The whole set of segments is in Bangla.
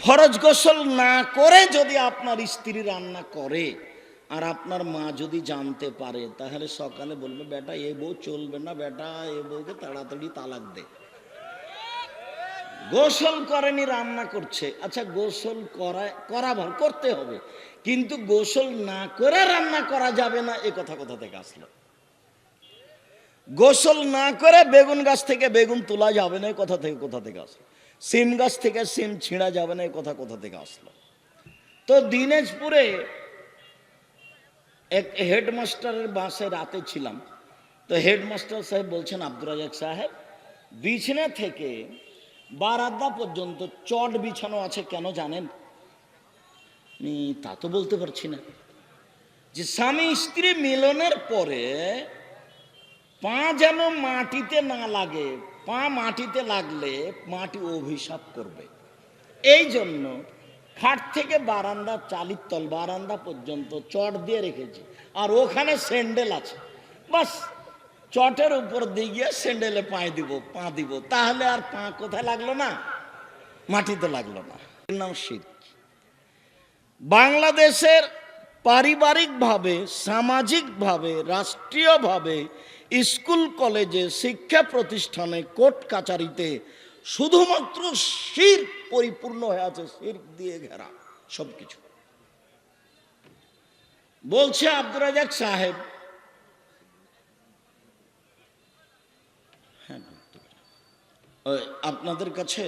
ফরজ গোসল না করে যদি আপনার স্ত্রী রান্না করে আর আপনার মা যদি জানতে পারে, তাহলে সকালে বলবে, বেটা এ বউ চলবে না, বেটা এ বউকে তাড়াতাড়ি তালাক দে। গোসল করেনি, রান্না করছে। আচ্ছা, গোসল করা ভালো, করতে হবে, কিন্তু গোসল না করে রান্না করা যাবে না, এ কথা কোথা থেকে আসলো? গোসল না করে বেগুন গাছ থেকে বেগুন তোলা যাবে না, কোথা থেকে আসলো? সিম গাছ থেকে সিম ছিঁড়া যাবে না, কোথা থেকে আসলো? তো দিনাজপুরে এক হেডমাস্টারের বাসে রাতে ছিলাম। তো হেডমাস্টার সাহেব বলছেন, আব্দুর রাজাক সাহেব, বিছানা থেকে বারান্দা পর্যন্ত চট বিছানো আছে, কেন জানেন? তা তো বলতে পারছি না। যে স্বামী স্ত্রী মিলনের পরে পা যেন মাটিতে না লাগে, পা মাটিতে লাগলে মাটি অভিশাপ করবে, এই জন্য খাট থেকে বারান্দা, চালির তল বারান্দা পর্যন্ত চট দিয়ে রেখেছি, আর ওখানে স্যান্ডেল আছে। বাস চটের উপর দিয়ে গিয়ে স্যান্ডেলে পা দিব, তাহলে আর পা কোথায় লাগলো না? মাটিতে লাগলো না। এর নাম শিরক। বাংলাদেশের পারিবারিকভাবে, সামাজিকভাবে, রাষ্ট্রীয়ভাবে, স্কুল কলেজে, শিক্ষা প্রতিষ্ঠানে, কোর্ট কাচারিতে শুধুমাত্র শিরক পরিপূর্ণ হয়ে আছে, শিরক দিয়ে ঘেরা সবকিছু। বলছে আব্দুর রাজাক সাহেব, আপনাদের কাছে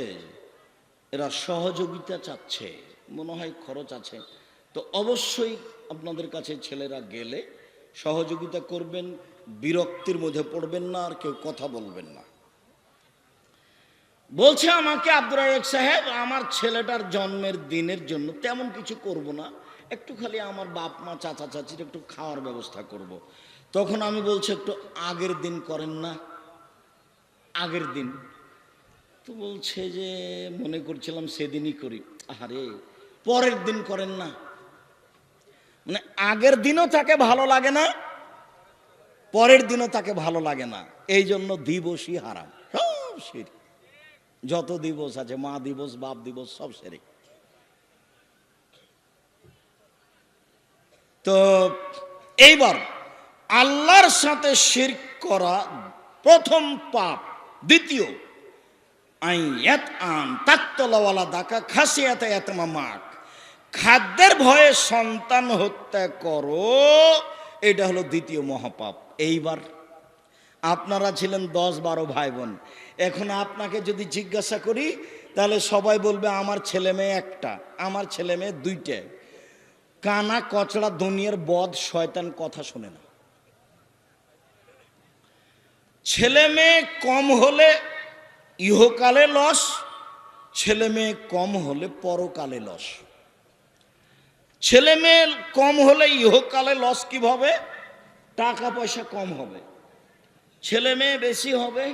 এরা সহযোগিতা চাচ্ছে, মনে হয় খরচ আছে, তো অবশ্যই আপনাদের কাছে ছেলেরা গেলে সহযোগিতা করবেন, বিরক্তির মধ্যে পড়বেন না, আর কেউ কথা বলবেন না। বলছে আমাকে, আব্দুর রাজাক সাহেব, আমার ছেলেটার জন্মের দিনের জন্য তেমন কিছু করব না, একটু খালি আমার বাপ মা চাচা চাচির একটু খাওয়ার ব্যবস্থা করব। তখন আমি বলছি, একটু আগের দিন করেন না? আগের দিন? তো বলছে যে মনে করছিলাম সেদিনই করি। আরে পরের দিন করেন না? মানে আগের দিনও তাকে ভালো লাগে না, পরের দিনও তাকে ভালো লাগে না, এই জন্য দিবসই হারাম, সব শিরক। যত দিবস আছে, মা দিবস, বাপ দিবস, সব শিরক। তো এইবার আল্লাহর সাথে শিরক করা প্রথম পাপ। দ্বিতীয়, খাদ্যের ভয়ে সন্তান হত্যা করো, এটা হলো দ্বিতীয় মহাপাপ। এইবার আপনারা ছিলেন 10-12 ভাই বোন, এখন আপনাকে যদি জিজ্ঞাসা করি, তাহলে সবাই বলবে আমার ছেলে মেয়ে একটা, আমার ছেলে মেয়ে 2টে। কানা কচড়া দুনিয়ার বদ শয়তান কথা শোনে না। ছেলে মেয়ে কম হলে ইহকালে লস, ছেলে মেয়ে কম হলে পরকালে লস। ছেলে মেয়ে কম হলে ইহকালে লস কিভাবে? টাকা পয়সা কম হবে। ছেলে মেয়ে বেশি হবে,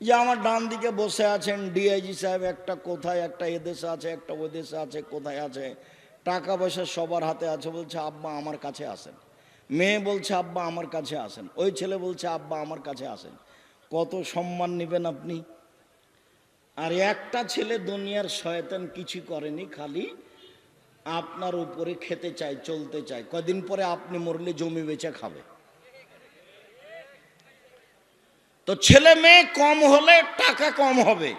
যে আমার ডান দিকে বসে আছেন ডিআইজি সাহেব, একটা কোথায়, একটা এদেশে আছে, একটা ওই দেশে আছে, কোথায় আছে, টাকা পয়সা সবার হাতে আছে, বলছে আব্বা আমার কাছে আসেন। মেয়ে বলছে আব্বা আমার কাছে আসেন, ওই ছেলে বলছে আব্বা আমার কাছে আসেন। কত সম্মান নেবেন আপনি? আর একটা ছেলে দুনিয়ার শয়তান, কিছু করেনি, খালি আপনার উপরে খেতে চায়, চলতে চায়। কদিন পরে আপনি মরলে জমি বেচে খাবে। তো ছেলে মেয়ে কম হলে টাকা কম হবে,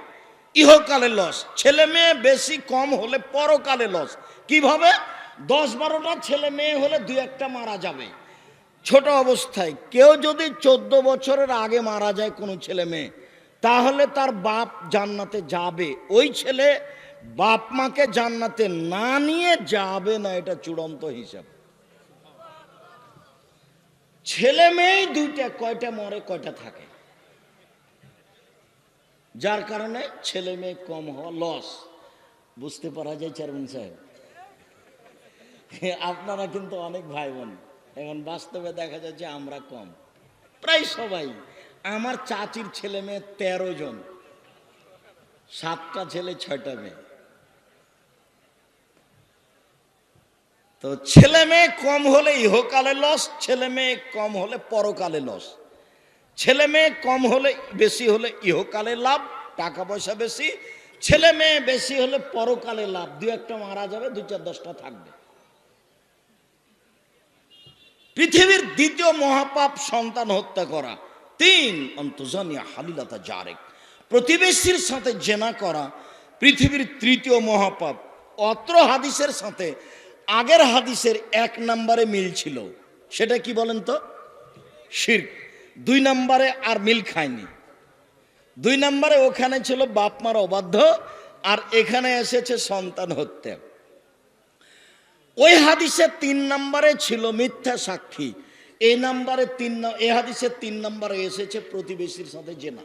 ইহকালে লস। ছেলে মেয়ে বেশি কম হলে পরকালে লস। কিভাবে? 10-12টা ছেলে মেয়ে হলে 2-1টা মারা যাবে ছোট অবস্থায়। কেউ যদি 14 বছরের আগে মারা যায় কোনো ছেলে মেয়ে, তাহলে তার বাপ জান্নাতে যাবে, ওই ছেলে বাপ মাকে জান্নাতে না নিয়ে যাবে না, এটা চূড়ান্ত হিসাব। ছেলে মেয়ে 2টা, কয়টা মরে কয়টা থাকে, যার কারণে ছেলে মেয়ে কম হওয়া লস। বুঝতে পারা যায় চেয়ারম্যান সাহেব? আপনারা কিন্তু অনেক ভাই বোন, এখন বাস্তবে দেখা যাচ্ছে আমরা কম, প্রায় সবাই। আমার চাচির ছেলে মেয়ে 13 জন, 7টা ছেলে 6টা মেয়ে। তো ছেলে মেয়ে কম হলে ইহকালে লস, ছেলে মেয়ে কম হলে পরকালে লস। ছেলে মেয়ে কম হলে, বেশি হলে ইহকালে লাভ, টাকা পয়সা বেশি। ছেলে মেয়ে বেশি হলে পরকালে লাভ, দু একটা মারা যাবে, 2-4-10টা থাকবে। পৃথিবীর দ্বিতীয় মহাপাপ সন্তান হত্যা করা। 3 অন্তজানিয়া হালিলাতা জারেক, প্রতিবেশীর সাথে জেনা করা পৃথিবীর তৃতীয় মহাপাপ। অত্র হাদিসের সাথে আগের হাদিসের 1 নম্বরে মিল ছিল, সেটা কি বলেন তো? শিরক। 2 নম্বরে আর মিল খায়নি। 2 নম্বরে ওখানে ছিল বাপ মার অবাধ্য, আর এখানে এসেছে সন্তান হত্যা। ওই হাদিসে 3 নম্বরে ছিল মিথ্যা সাক্ষী, এই হাদিসে 3 নম্বরে এসেছে প্রতিবেশীর সাথে জেনা।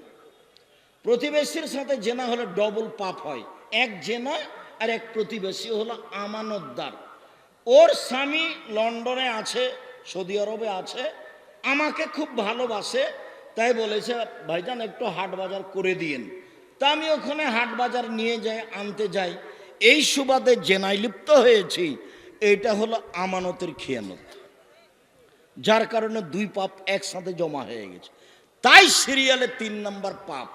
প্রতিবেশীর সাথে জেনা হলে ডবল পাপ হয়। এক জেনা আর এক প্রতিবেশী হলো আমানতদার। ওর স্বামী লন্ডনে আছে, সৌদি আরবে আছে, আমাকে খুব ভালোবাসে, তাই বলেছে ভাইজান একটু হাট বাজার করে দিয়েন। তা আমি ওখানে হাট বাজার নিয়ে যাই, আনতে যাই, এই সুবাদে জেনায় লিপ্ত হয়েছি। এটা হলো আমানতের খেয়ানত, যার কারণে 2 পাপ একসাথে জমা হয়ে গেছে। তাই সিরিয়ালে 3 নম্বর পাপ।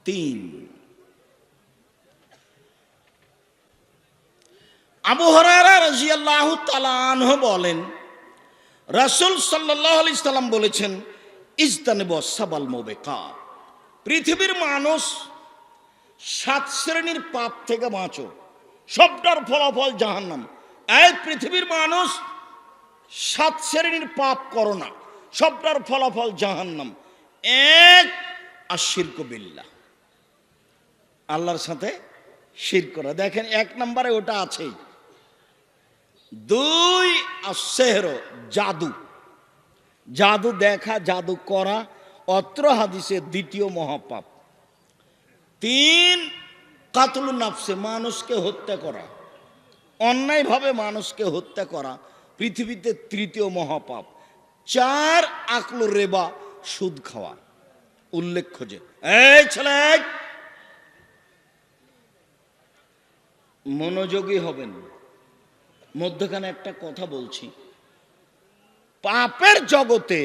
3 আবু হুরায়রা রাদিয়াল্লাহু তাআলা আনহু বলেন, রাসূল সাল্লাল্লাহু আলাইহি সাল্লাম বলেছেন, ইজতানিবু সাবাল মুবিকাত, পৃথিবীর মানুষ 7 শ্রেণীর পাপ থেকে বাঁচো, সবটার ফলাফল জাহান্নাম। এই পৃথিবীর মানুষ 7 শ্রেণীর পাপ করো না, সবটার ফলাফল জাহান্নাম। 1 আশিরকু বিল্লাহ, আল্লাহর সাথে শিরক করা। দেখেন 1 নম্বরে ওটা আছেই। 2 আসেহর, জাদু, জাদু দেখা, জাদু করা অত্র হাদিসের 2য় মহাপাপ। 3 কাতলুন নাফসে, মানুষকে হত্যা করা, অন্যায়ভাবে মানুষকে হত্যা করা পৃথিবীতে 3য় মহাপাপ। 4 আকলু রেবা, সুদ খাওয়া। উল্লেখ্য যে, এই ছেলে মনোযোগী হবেন, মধ্যখানে একটা কথা বলছি। পাপের জগতে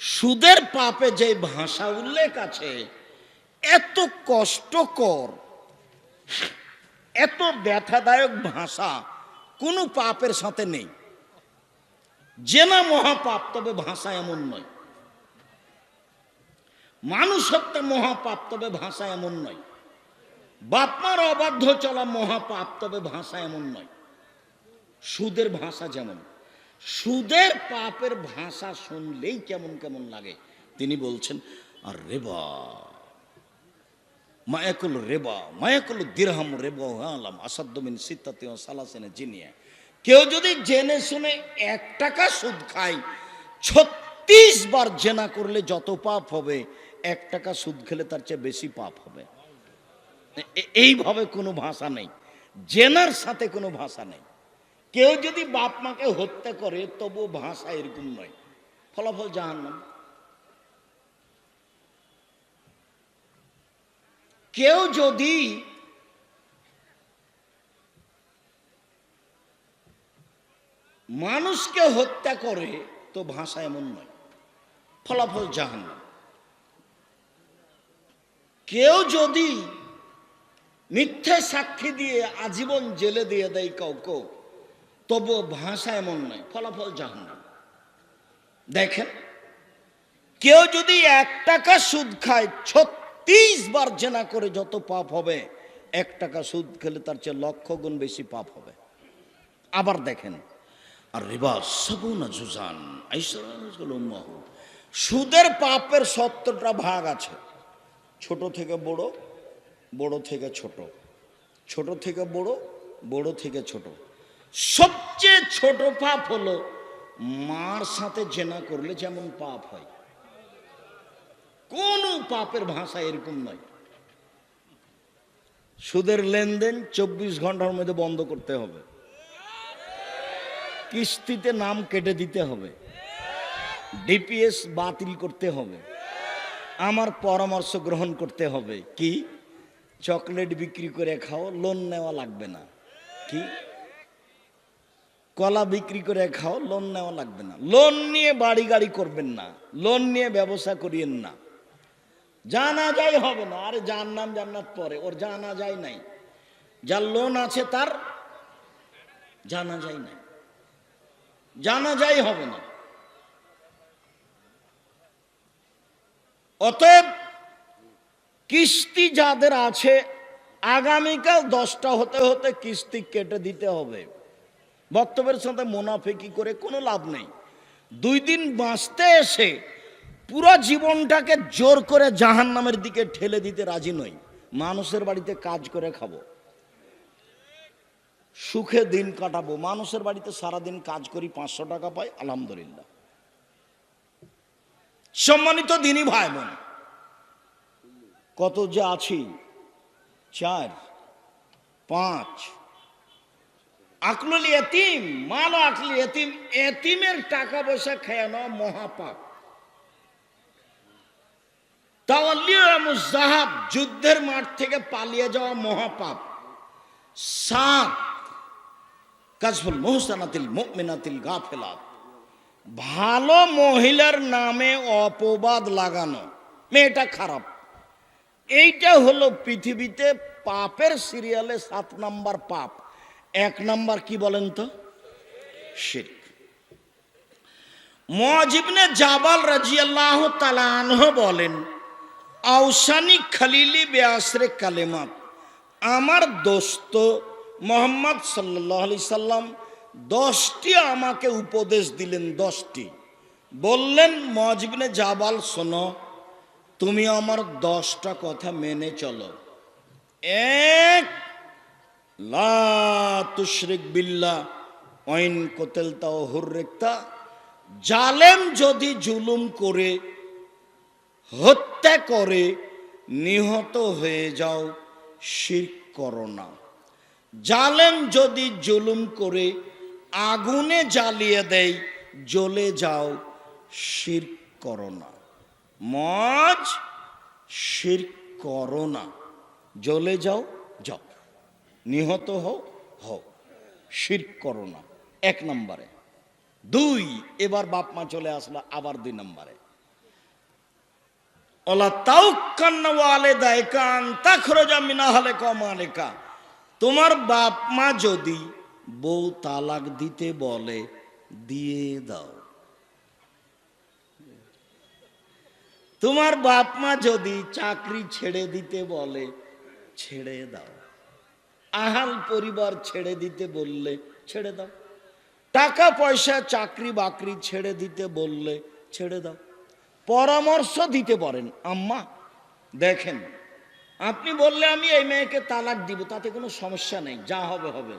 সুদের পাপে যে ভাষা উল্লেখ আছে, এত কষ্টকর, এত ব্যথাদায়ক ভাষা কোনো পাপের সাথে নেই। জেনা মহাপাপ, তবে ভাষা এমন নয়। মানুষ হত্যা মহাপাপ, তবে ভাষা এমন নয়। বাপমার অবাধ্য চলা মহাপাপ, তবে ভাষা এমন নয়। সুদের ভাষা যেমন, সুদের পাপের ভাষা শুনলেই কেমন কেমন লাগে। তিনি বলছেন, আর রেবা মায়াকুল রেবা মায়াকুল দিরহাম রেবা আলাম আসাদ্দমিন সিত্তাতি ওয়া সালাসিনা জিনিয়া। কেউ যদি জেনে শুনে 1 টাকা সুদ খায়, 36 বার জেনা করলে যত পাপ হবে, 1 টাকা সুদ খেলে তার চেয়ে বেশি পাপ হবে। এইভাবে কোনো ভাষা নেই, জেনার সাথে কোনো ভাষা নেই। কেউ যদি বাপ মাকে হত্যা করে, তবু ভাষা এরকম নয়, ফলাফল জাহান্নাম। কেউ যদি মানুষকে হত্যা করে, তো ভাষা এমন নয়, ফলাফল জাহান্নাম। কেউ যদি মিথ্যে সাক্ষী দিয়ে আজীবন জেলে দিয়ে দেয় কাউকে, তবু ভাষা এমন নয়, ফলাফল জাহান্নাম। দেখেন, কেউ যদি 1 টাকা সুদ খায়, 36 বার জেনা করে যত পাপ হবে, 1 টাকা সুদ খেলে তার চেয়ে 1,00,000 গুণ বেশি পাপ হবে। আবার দেখেন, আর রিবা সাবুনা জুজান আইসারু, সুদের পাপের 70টা ভাগ আছে। ছোট থেকে বড়, বড় থেকে ছোট, ছোট থেকে বড়, বড় থেকে ছোট। সবচেয়ে ছোট পাপ হলো মার সাথে জেনা করলে যেমন পাপ হয়। কোন পাপের ভাষা এরকম নয়। সুদের লেনদেন 24 ঘন্টার মধ্যে বন্ধ করতে হবে, কিস্তিতে নাম কেটে দিতে হবে, ডিপিএস বাতিল করতে হবে, আমার পরামর্শ গ্রহণ করতে হবে। কি? চকলেট বিক্রি করে খাও, লোন নেওয়া লাগবে না। কি? কলা বিক্রি করে খাও, লোন নেওয়া লাগবে না। লোন নিয়ে বাড়ি গাড়ি করবেন না, লোন নিয়ে ব্যবসা করিয়েন না। জানাজাই হবে না। আরে জাহান্নাম জান্নাত পরে, ওর জানাজাই নাই। যার লোন আছে তার জানাজাই নাই, জানাজাই হবে না। অতএব কিস্তি যাদের আছে আগামীকাল 10টা হতে হতে কিস্তি কেটে দিতে হবে। বক্তব্যের সাথে মুনাফিকি করে কোনো লাভ নেই। 2 দিন বাঁচতে এসে পুরো জীবনটাকে জোর করে জাহান্নামের দিকে ঠেলে দিতে রাজি নই। মানুষের বাড়িতে কাজ করে খাবো, সুখে দিন কাটাবো। মানুষের বাড়িতে সারাদিন কাজ করি, 500 টাকা পাই, আলহামদুলিল্লাহ। সম্মানিত দিনী ভাই বোন, কত যে আছি, 4 5 আকলুল ইয়তিম মাল আকলি ইয়তিম, এতিমের টাকা পয়সা খেয়ে নেওয়া মহাপাপ। তাওয়াল্লিউল যুদ্ধের মাঠ থেকে পালিয়ে যাওয়া মহাপাপ। 7 কাজফুল মুহসানাতিল মুমিনাতিল গাফিলাত, ভালো মহিলার নামে অপবাদ লাগানো, মেয়েটা খারাপ। এইটা হলো পৃথিবীতে পাপের সিরিয়ালে 7 নাম্বার পাপ। 1 নাম্বার কি বলেন তো? শিরক। মুআয ইবনে জাবাল রাদিয়াল্লাহু তাআলা আনহু বলেন, আউসানি খলিলি বিআসরে কালেমাত, আমার দোস্ত মুহাম্মদ সাল্লাল্লাহু আলাইহি সাল্লাম 10টি আমাকে উপদেশ দিলেন। 10টি বললেন, মুআয ইবনে জাবাল শোনো, তুমি আমার 10টা কথা মেনে চলো। 1, লা তুশরিক বিল্লাহ ওয়াইন কতালতা ওয়া হুররিকতা, জালেম যদি জুলুম করে, হত্যা করে নিহত হয়ে যাও, শিরক করো না। জালেম যদি জুলুম করে আগুনে জ্বালিয়ে দেয়, জ্বলে যাও, শিরক করো না। মুআয, শিরক করো না, জ্বলে যাও, যাও, নিহত হও, শিরক করো না। 1 নম্বরে। 2, এবার বাপ মা চলে আসলো আবার 2 নম্বরে। ওলা তাওক্কান্না ওয়ালিদাইকা আন তাখরুজা মিন আহলিকা ওয়া মালিকা, তোমার বাপ মা যদি বউ তালাক দিতে বলে, দিয়ে দাও। তোমার বাপ মা যদি চাকরি ছেড়ে দিতে বলে, ছেড়ে দাও। আহাল পরিবার ছেড়ে দিতে বললে ছেড়ে দাও। টাকা পয়সা চাকরি বাকরি ছেড়ে দিতে বললে ছেড়ে দাও। পরামর্শ দিতে পারেন, আম্মা দেখেন, আপনি বললে আমি এই মেয়েকে তালাক দিব, তাতে কোনো সমস্যা নেই, যা হবে হবে,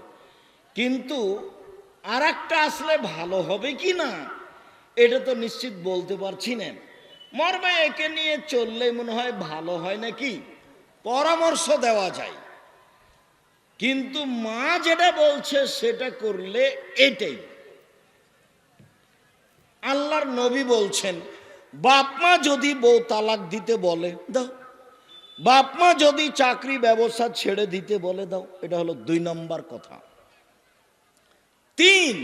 কিন্তু আর একটা আসলে ভালো হবে কি না এটা তো নিশ্চিত বলতে পারছি না। মর্মে একে নিয়ে চললে মনে হয় ভালো হয় নাকি, পরামর্শ দেওয়া যায়। কিন্তু মা যেটা বলছে সেটা করলে এটাই। আল্লাহর নবী বলছেন, বাপ মা যদি বউ তালাক দিতে বলে দাও, বাপ মা যদি চাকরি ব্যবসা ছেড়ে দিতে বলে দাও। এটা হলো 2 নম্বর কথা। 3,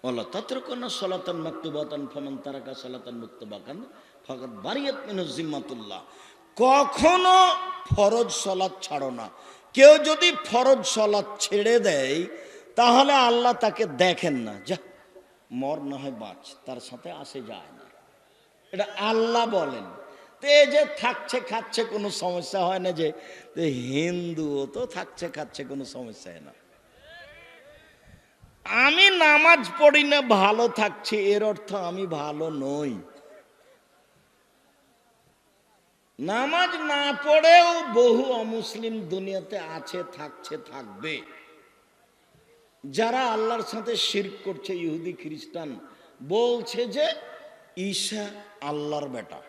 ওয়ালা তাতরুকুনা সালাতান মাকতুবাতান ফামান তারাকা সালাতান মুক্তাবাকান ফাকাদ বারিয়াত মিনাজ জিম্মাতুল্লাহ, কখনো ফরজ সালাত ছাড়ো না। কেউ যদি ফরজ সালাত ছেড়ে দেয় তাহলে আল্লাহ তাকে দেখেন না, যা মর না হয় বাঁচ, তার সাথে আসে যায় না। এটা আল্লাহ বলেন। তো এই যে থাকছে খাচ্ছে কোনো সমস্যা হয় না, যে হিন্দুও তো থাকছে খাচ্ছে কোনো সমস্যা হয় না। আমি নামাজ পড়ি না ভালো থাকছি, এর অর্থ আমি ভালো নই। নামাজ না পড়েও বহু অমুসলিম দুনিয়াতে আছে, থাকছে, থাকবে। যারা আল্লাহর সাথে শিরক করছে, ইহুদি খ্রিস্টান, বলছে যে ঈসা আল্লাহর বেটা,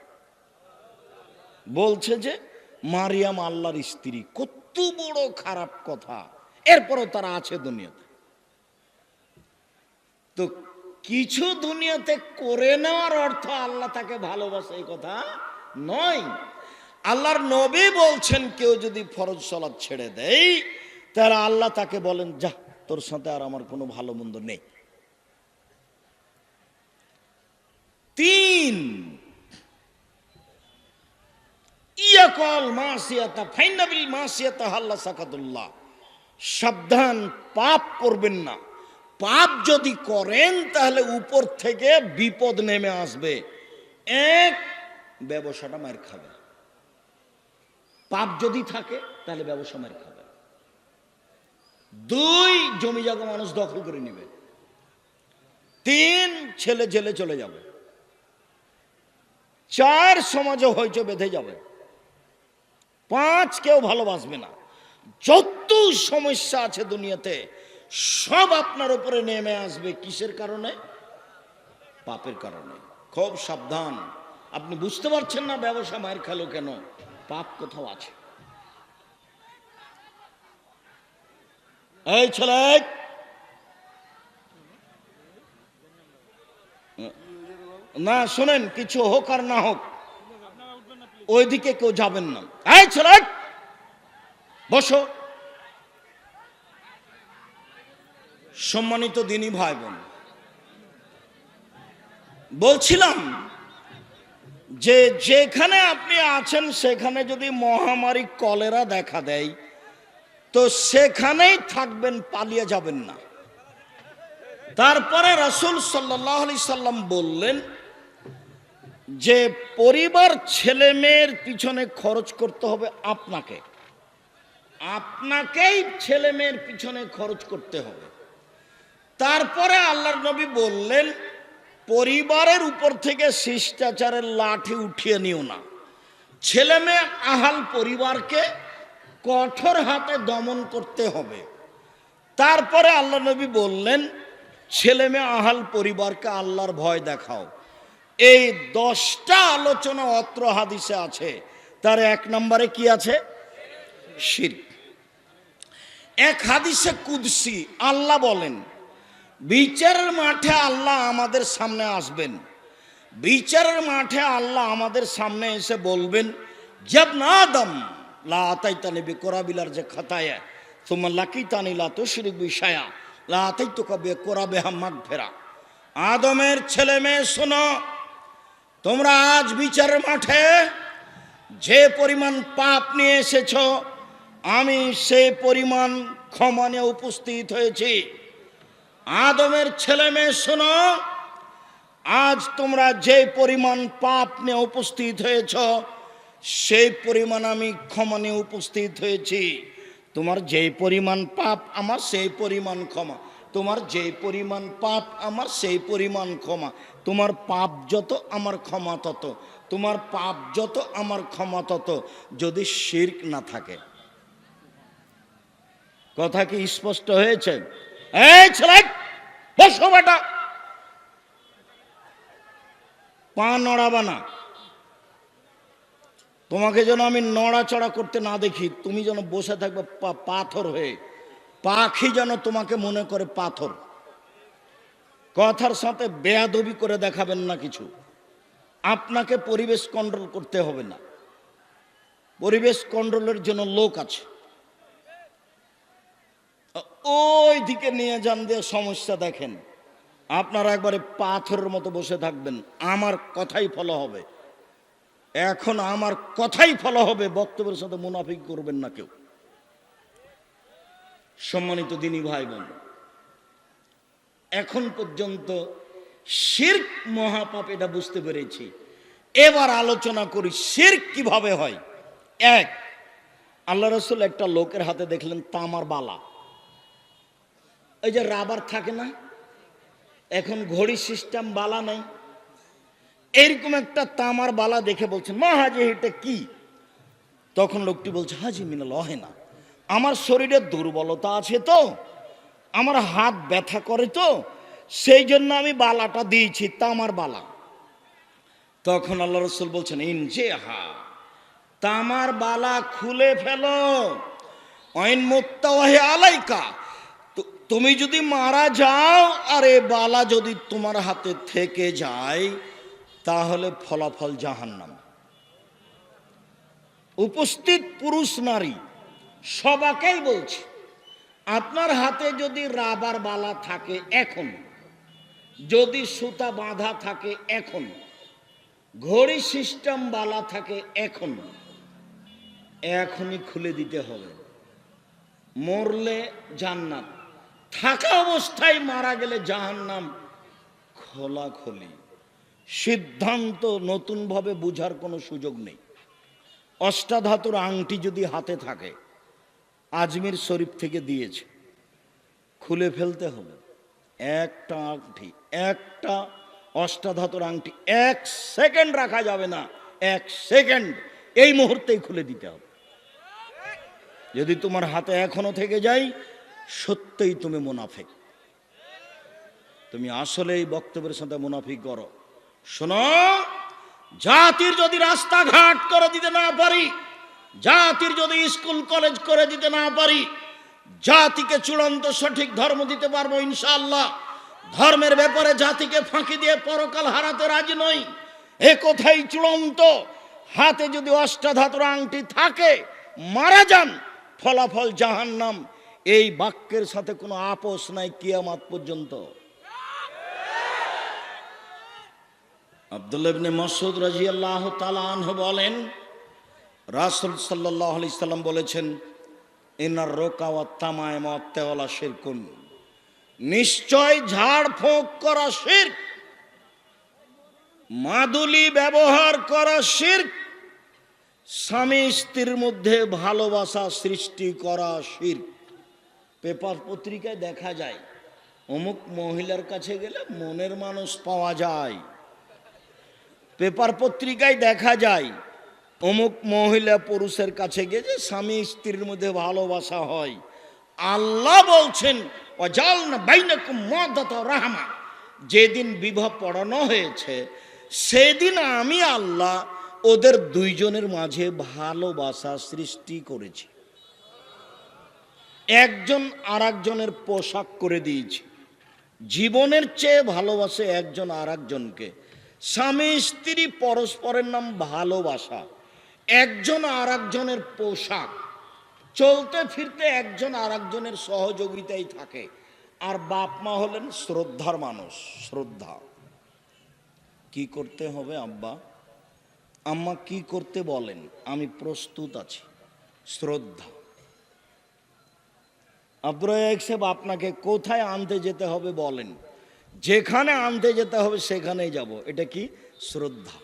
বলছে যে মারিয়াম আল্লাহর স্ত্রী। কত বড় খারাপ কথা, এরপরও তারা আছে দুনিয়াতে। তো কিছু দুনিয়াতে করে নেওয়ার অর্থ আল্লাহ তাকে ভালোবাসে, এই কথা নয়। আল্লাহর নবী বলছেন, কেউ যদি ফরজ সালাত ছেড়ে দেয় তাহলে আল্লাহ তাকে বলেন, যা, তোর সাথে আর আমার কোনো ভালো মন্দ নেই। 3, ইয়াকাল মাসিয়াতা ফাইন্না বিল মাসিয়াতা হাল্লা সাকাতুল্লাহ, সাবধান, পাপ করবেন না। পাপ যদি করেন তাহলে উপর থেকে বিপদ নেমে আসবে। এক, ব্যবসাটা মার খাবে। পাপ যদি থাকে তাহলে ব্যবসা মার খাবে। দুই, জমি জায়গা মানুষ দখল করে নেবে। তিন, ছেলে জেলে চলে যাবে। চার, সমাজে হইচই বেঁধে যাবে। পাঁচ, কেউ ভালোবাসবে না। যত সমস্যা আছে দুনিয়াতে সব আপনার উপরে নেমে আসবে। কিসের কারণে? পাপের কারণে। খুব সাবধান। আপনি বুঝতে পারছেন না ব্যবসা মায়ের খেলো কেন? পাপ কোথাও আছে। এই ছেলে, না শোনেন, কিছু হোক আর না হোক ওইদিকে কেউ যাবেন না। এই ছেলে, বসো। সম্মানিত দিনী ভাই বোন, বলছিলাম যে যেখানে আপনি আছেন সেখানে যদি মহামারী কলেরা দেখা দেয় তো সেখানেই থাকবেন, পালিয়ে যাবেন না। তারপরে রাসূল সাল্লাল্লাহু আলাইহি সাল্লাম বললেন যে পরিবার ছেলে মেয়ের পিছনে খরচ করতে হবে আপনাকে, আপনাকেই ছেলে মেয়ের পিছনে খরচ করতে হবে। তারপরে আল্লাহর নবী বললেন পরিবারের উপর থেকে শিষ্টাচারের লাঠি উঠিয়ে নিও না। ছেলে মেয়ে আহাল পরিবারকে কঠোর হাতে দমন করতে হবে। তারপরে আল্লাহ নবী বললেন ছেলে মেয়ে আহাল পরিবারকে আল্লাহর ভয় দেখাও। এই 10টা আলোচনা অত্র হাদিসে আছে। তার 1 নম্বরে কি আছে? শিরক। এক হাদিসে কুদসি আল্লাহ বলেন বিচারের মাঠে আল্লাহ আমাদের সামনে আসবেন। বিচারের মাঠে আল্লাহ আমাদের সামনে এসে বলবেন জব না আদম লা আতাইতানি বিকরাবিলার যে খাতায়া সুম্মা লাকিতানি লা তুশরিক বিশায়া লা আতাইতুকা বিকরাবিহা মাগফিরা। আদমের ছেলে মেয়ে শোনো, তোমরা আজ বিচারের মাঠে যে পরিমাণ পাপ নিয়ে এসেছো আমি সেই পরিমাণ ক্ষমা নিয়ে উপস্থিত হয়েছি। আদমের ছেলে মেয়ে শোনো, আজ তোমরা যে পরিমাণ পাপ নিয়ে উপস্থিত হয়েছ সেই পরিমাণ আমি ক্ষমা নিয়ে উপস্থিত হয়েছি। তোমার যে পরিমাণ পাপ আমার সেই পরিমাণ ক্ষমা, তোমার যে পরিমাণ পাপ আমার সেই পরিমাণ ক্ষমা। তোমার পাপ যত আমার ক্ষমা তত, তোমার পাপ যত আমার ক্ষমা তত, যদি শিরক না থাকে। কথা কি স্পষ্ট হয়েছে? এই ছেলে বসো বেটা, পা নড়াবা না। তোমাকে যেন আমি নড়াচড়া করতে না দেখি, তুমি যেন বসে থাকবে পাথর হয়ে, পাখি যেন তোমাকে মনে করে পাথর। কথার সাথে বেয়াদবি করে দেখাবেন না কিছু। আপনাকে পরিবেশ কন্ট্রোল করতে হবে না, পরিবেশ কন্ট্রোলের জন্য লোক আছে। ওই দিকে নিয়ে যান দিয়ে সমস্যা দেখেন, আপনারা একবারে পাথরের মতো বসে থাকবেন, আমার কথাই ফলো হবে। এখন আমার কথাই ফলো হবে, বক্তব্যের সাথে মুনাফিক করবেন না কেউ। সম্মানিত দিনী ভাই বোন, এখন পর্যন্ত শিরক মহাপাপ এটা বুঝতে পেরেছি। এবার আলোচনা করি শিরক কিভাবে হয়। এক, আল্লাহ রাসূল একটা লোকের হাতে দেখলেন তামার বালা। ওই যে রাবার থাকে না, এখন ঘড়ি সিস্টেম বালা নেই, এরকম একটা তামার বালা দেখে বলছেন মা হাজি এটা কি? তখন লোকটি বলছে হাজি মিনাল্লাহ না, আমার শরীরে দুর্বলতা আছে তো, আমার হাত ব্যথা করে তো, সেই জন্য আমি বালাটা দিয়েছি, তামার বালা। তখন আল্লাহ রাসূল বলছেন ইনজেহা, তামার বালা খুলে ফেলো, আইন মুত্তাওয়াহি আলাইকা, তুমি যদি মারা যাও আর এ বালা যদি তোমার হাতে থেকে যায় তাহলে ফলাফল জাহান্নাম। উপস্থিত পুরুষ নারী সবাকেই বলছি, আপনার হাতে যদি রাবার বালা থাকে এখন, যদি সুতা বাঁধা থাকে এখন, ঘড়ি সিস্টেম বালা থাকে এখন, এখনই খুলে দিতে হবে। মরলে জান্নাত, থাকা অবস্থায় মারা গেলে জাহান্নাম। খোলাখুলি সিদ্ধান্ত, নতুনভাবে বুঝার কোনো সুযোগ নেই। অষ্টাধাতুর আংটি যদি হাতে থাকে, আজমির শরীফ থেকে দিয়েছে, খুলে ফেলতে হবে। একটা আংটি, একটা অষ্টাধাতুর আংটি 1 সেকেন্ড রাখা যাবে না। 1 সেকেন্ড, এই মুহূর্তেই খুলে দিতে হবে। যদি তোমার হাতে এখনো থেকে যায়, সত্যিই তুমি মুনাফিক। তুমি আসলে এই বক্তব্যের সাথে মুনাফিক করো। শোনো, জাতির যদি রাস্তাঘাট করে দিতে না পারি, জাতির যদি স্কুল কলেজ করে দিতে না পারি, জাতিকে চূড়ান্ত সঠিক ধর্ম দিতে পারবো ইনশাআল্লাহ। ধর্মের ব্যাপারে জাতিকে ফাঁকি দিয়ে পরকাল হারাতে রাজি নই, এ কথাই চূড়ান্ত। হাতে যদি অষ্টাধাতুর আংটি থাকে, মারা যান, ফলাফল জাহান্নাম। এই বাক্যের সাথে কোনো আপোষ নাই কিয়ামত পর্যন্ত। আব্দুল্লাহ ইবনে মাসউদ রাদিয়াল্লাহু তাআলা আনহু বলেন, রাসূল সাল্লাল্লাহু আলাইহি সাল্লাম বলেছেন, ইনার রোকা ওয়াত তামাইম ওয়াত তাওয়ালা শিরকুন, নিশ্চয় ঝাড়ফুঁক করা শিরক, মাদুলি ব্যবহার করা শিরক, স্বামী স্ত্রীর মধ্যে ভালোবাসা সৃষ্টি করা শিরক। পেপার পত্রিকায় দেখা যায়, অমুক মহিলার কাছে গেলে মনের মানুষ পাওয়া যায়। পেপার পত্রিকায় দেখা যায়, অমুক মহিলা পুরুষের কাছে গেছে, স্বামী স্ত্রীর মধ্যে ভালোবাসা হয়। আল্লাহ বলছেন, ওয়াজালনা বাইনাকুম মাওয়াদাতা ওয়া রাহমা, যেদিন বিবাহ পড়ানো হয়েছে, সেদিন আমি আল্লাহ ওদের দুইজনের মাঝে ভালোবাসা সৃষ্টি করেছি। একজন আরেকজনের পোশাক করে দিয়েছি। জীবনের চেয়ে ভালোবাসে একজন আরেকজনকে। স্বামী স্ত্রী পরস্পরের নাম ভালোবাসা, একজন আরেকজনের পোশাক, চলতে ফিরতে একজন আরেকজনের সহযোগিতায় থাকে। আর বাপ মা হলেন শ্রদ্ধার মানুষ। শ্রদ্ধা কি করতে হবে? আব্বা আম্মা কি করতে বলেন, আমি প্রস্তুত আছি। শ্রদ্ধা। আব্দুর রাজ্জাক সাহেব, আপনাকে কোথায় আনতে যেতে হবে বলেন, যেখানে আনতে যেতে হবে সেখানেই যাব। এটা কি? শ্রদ্ধা।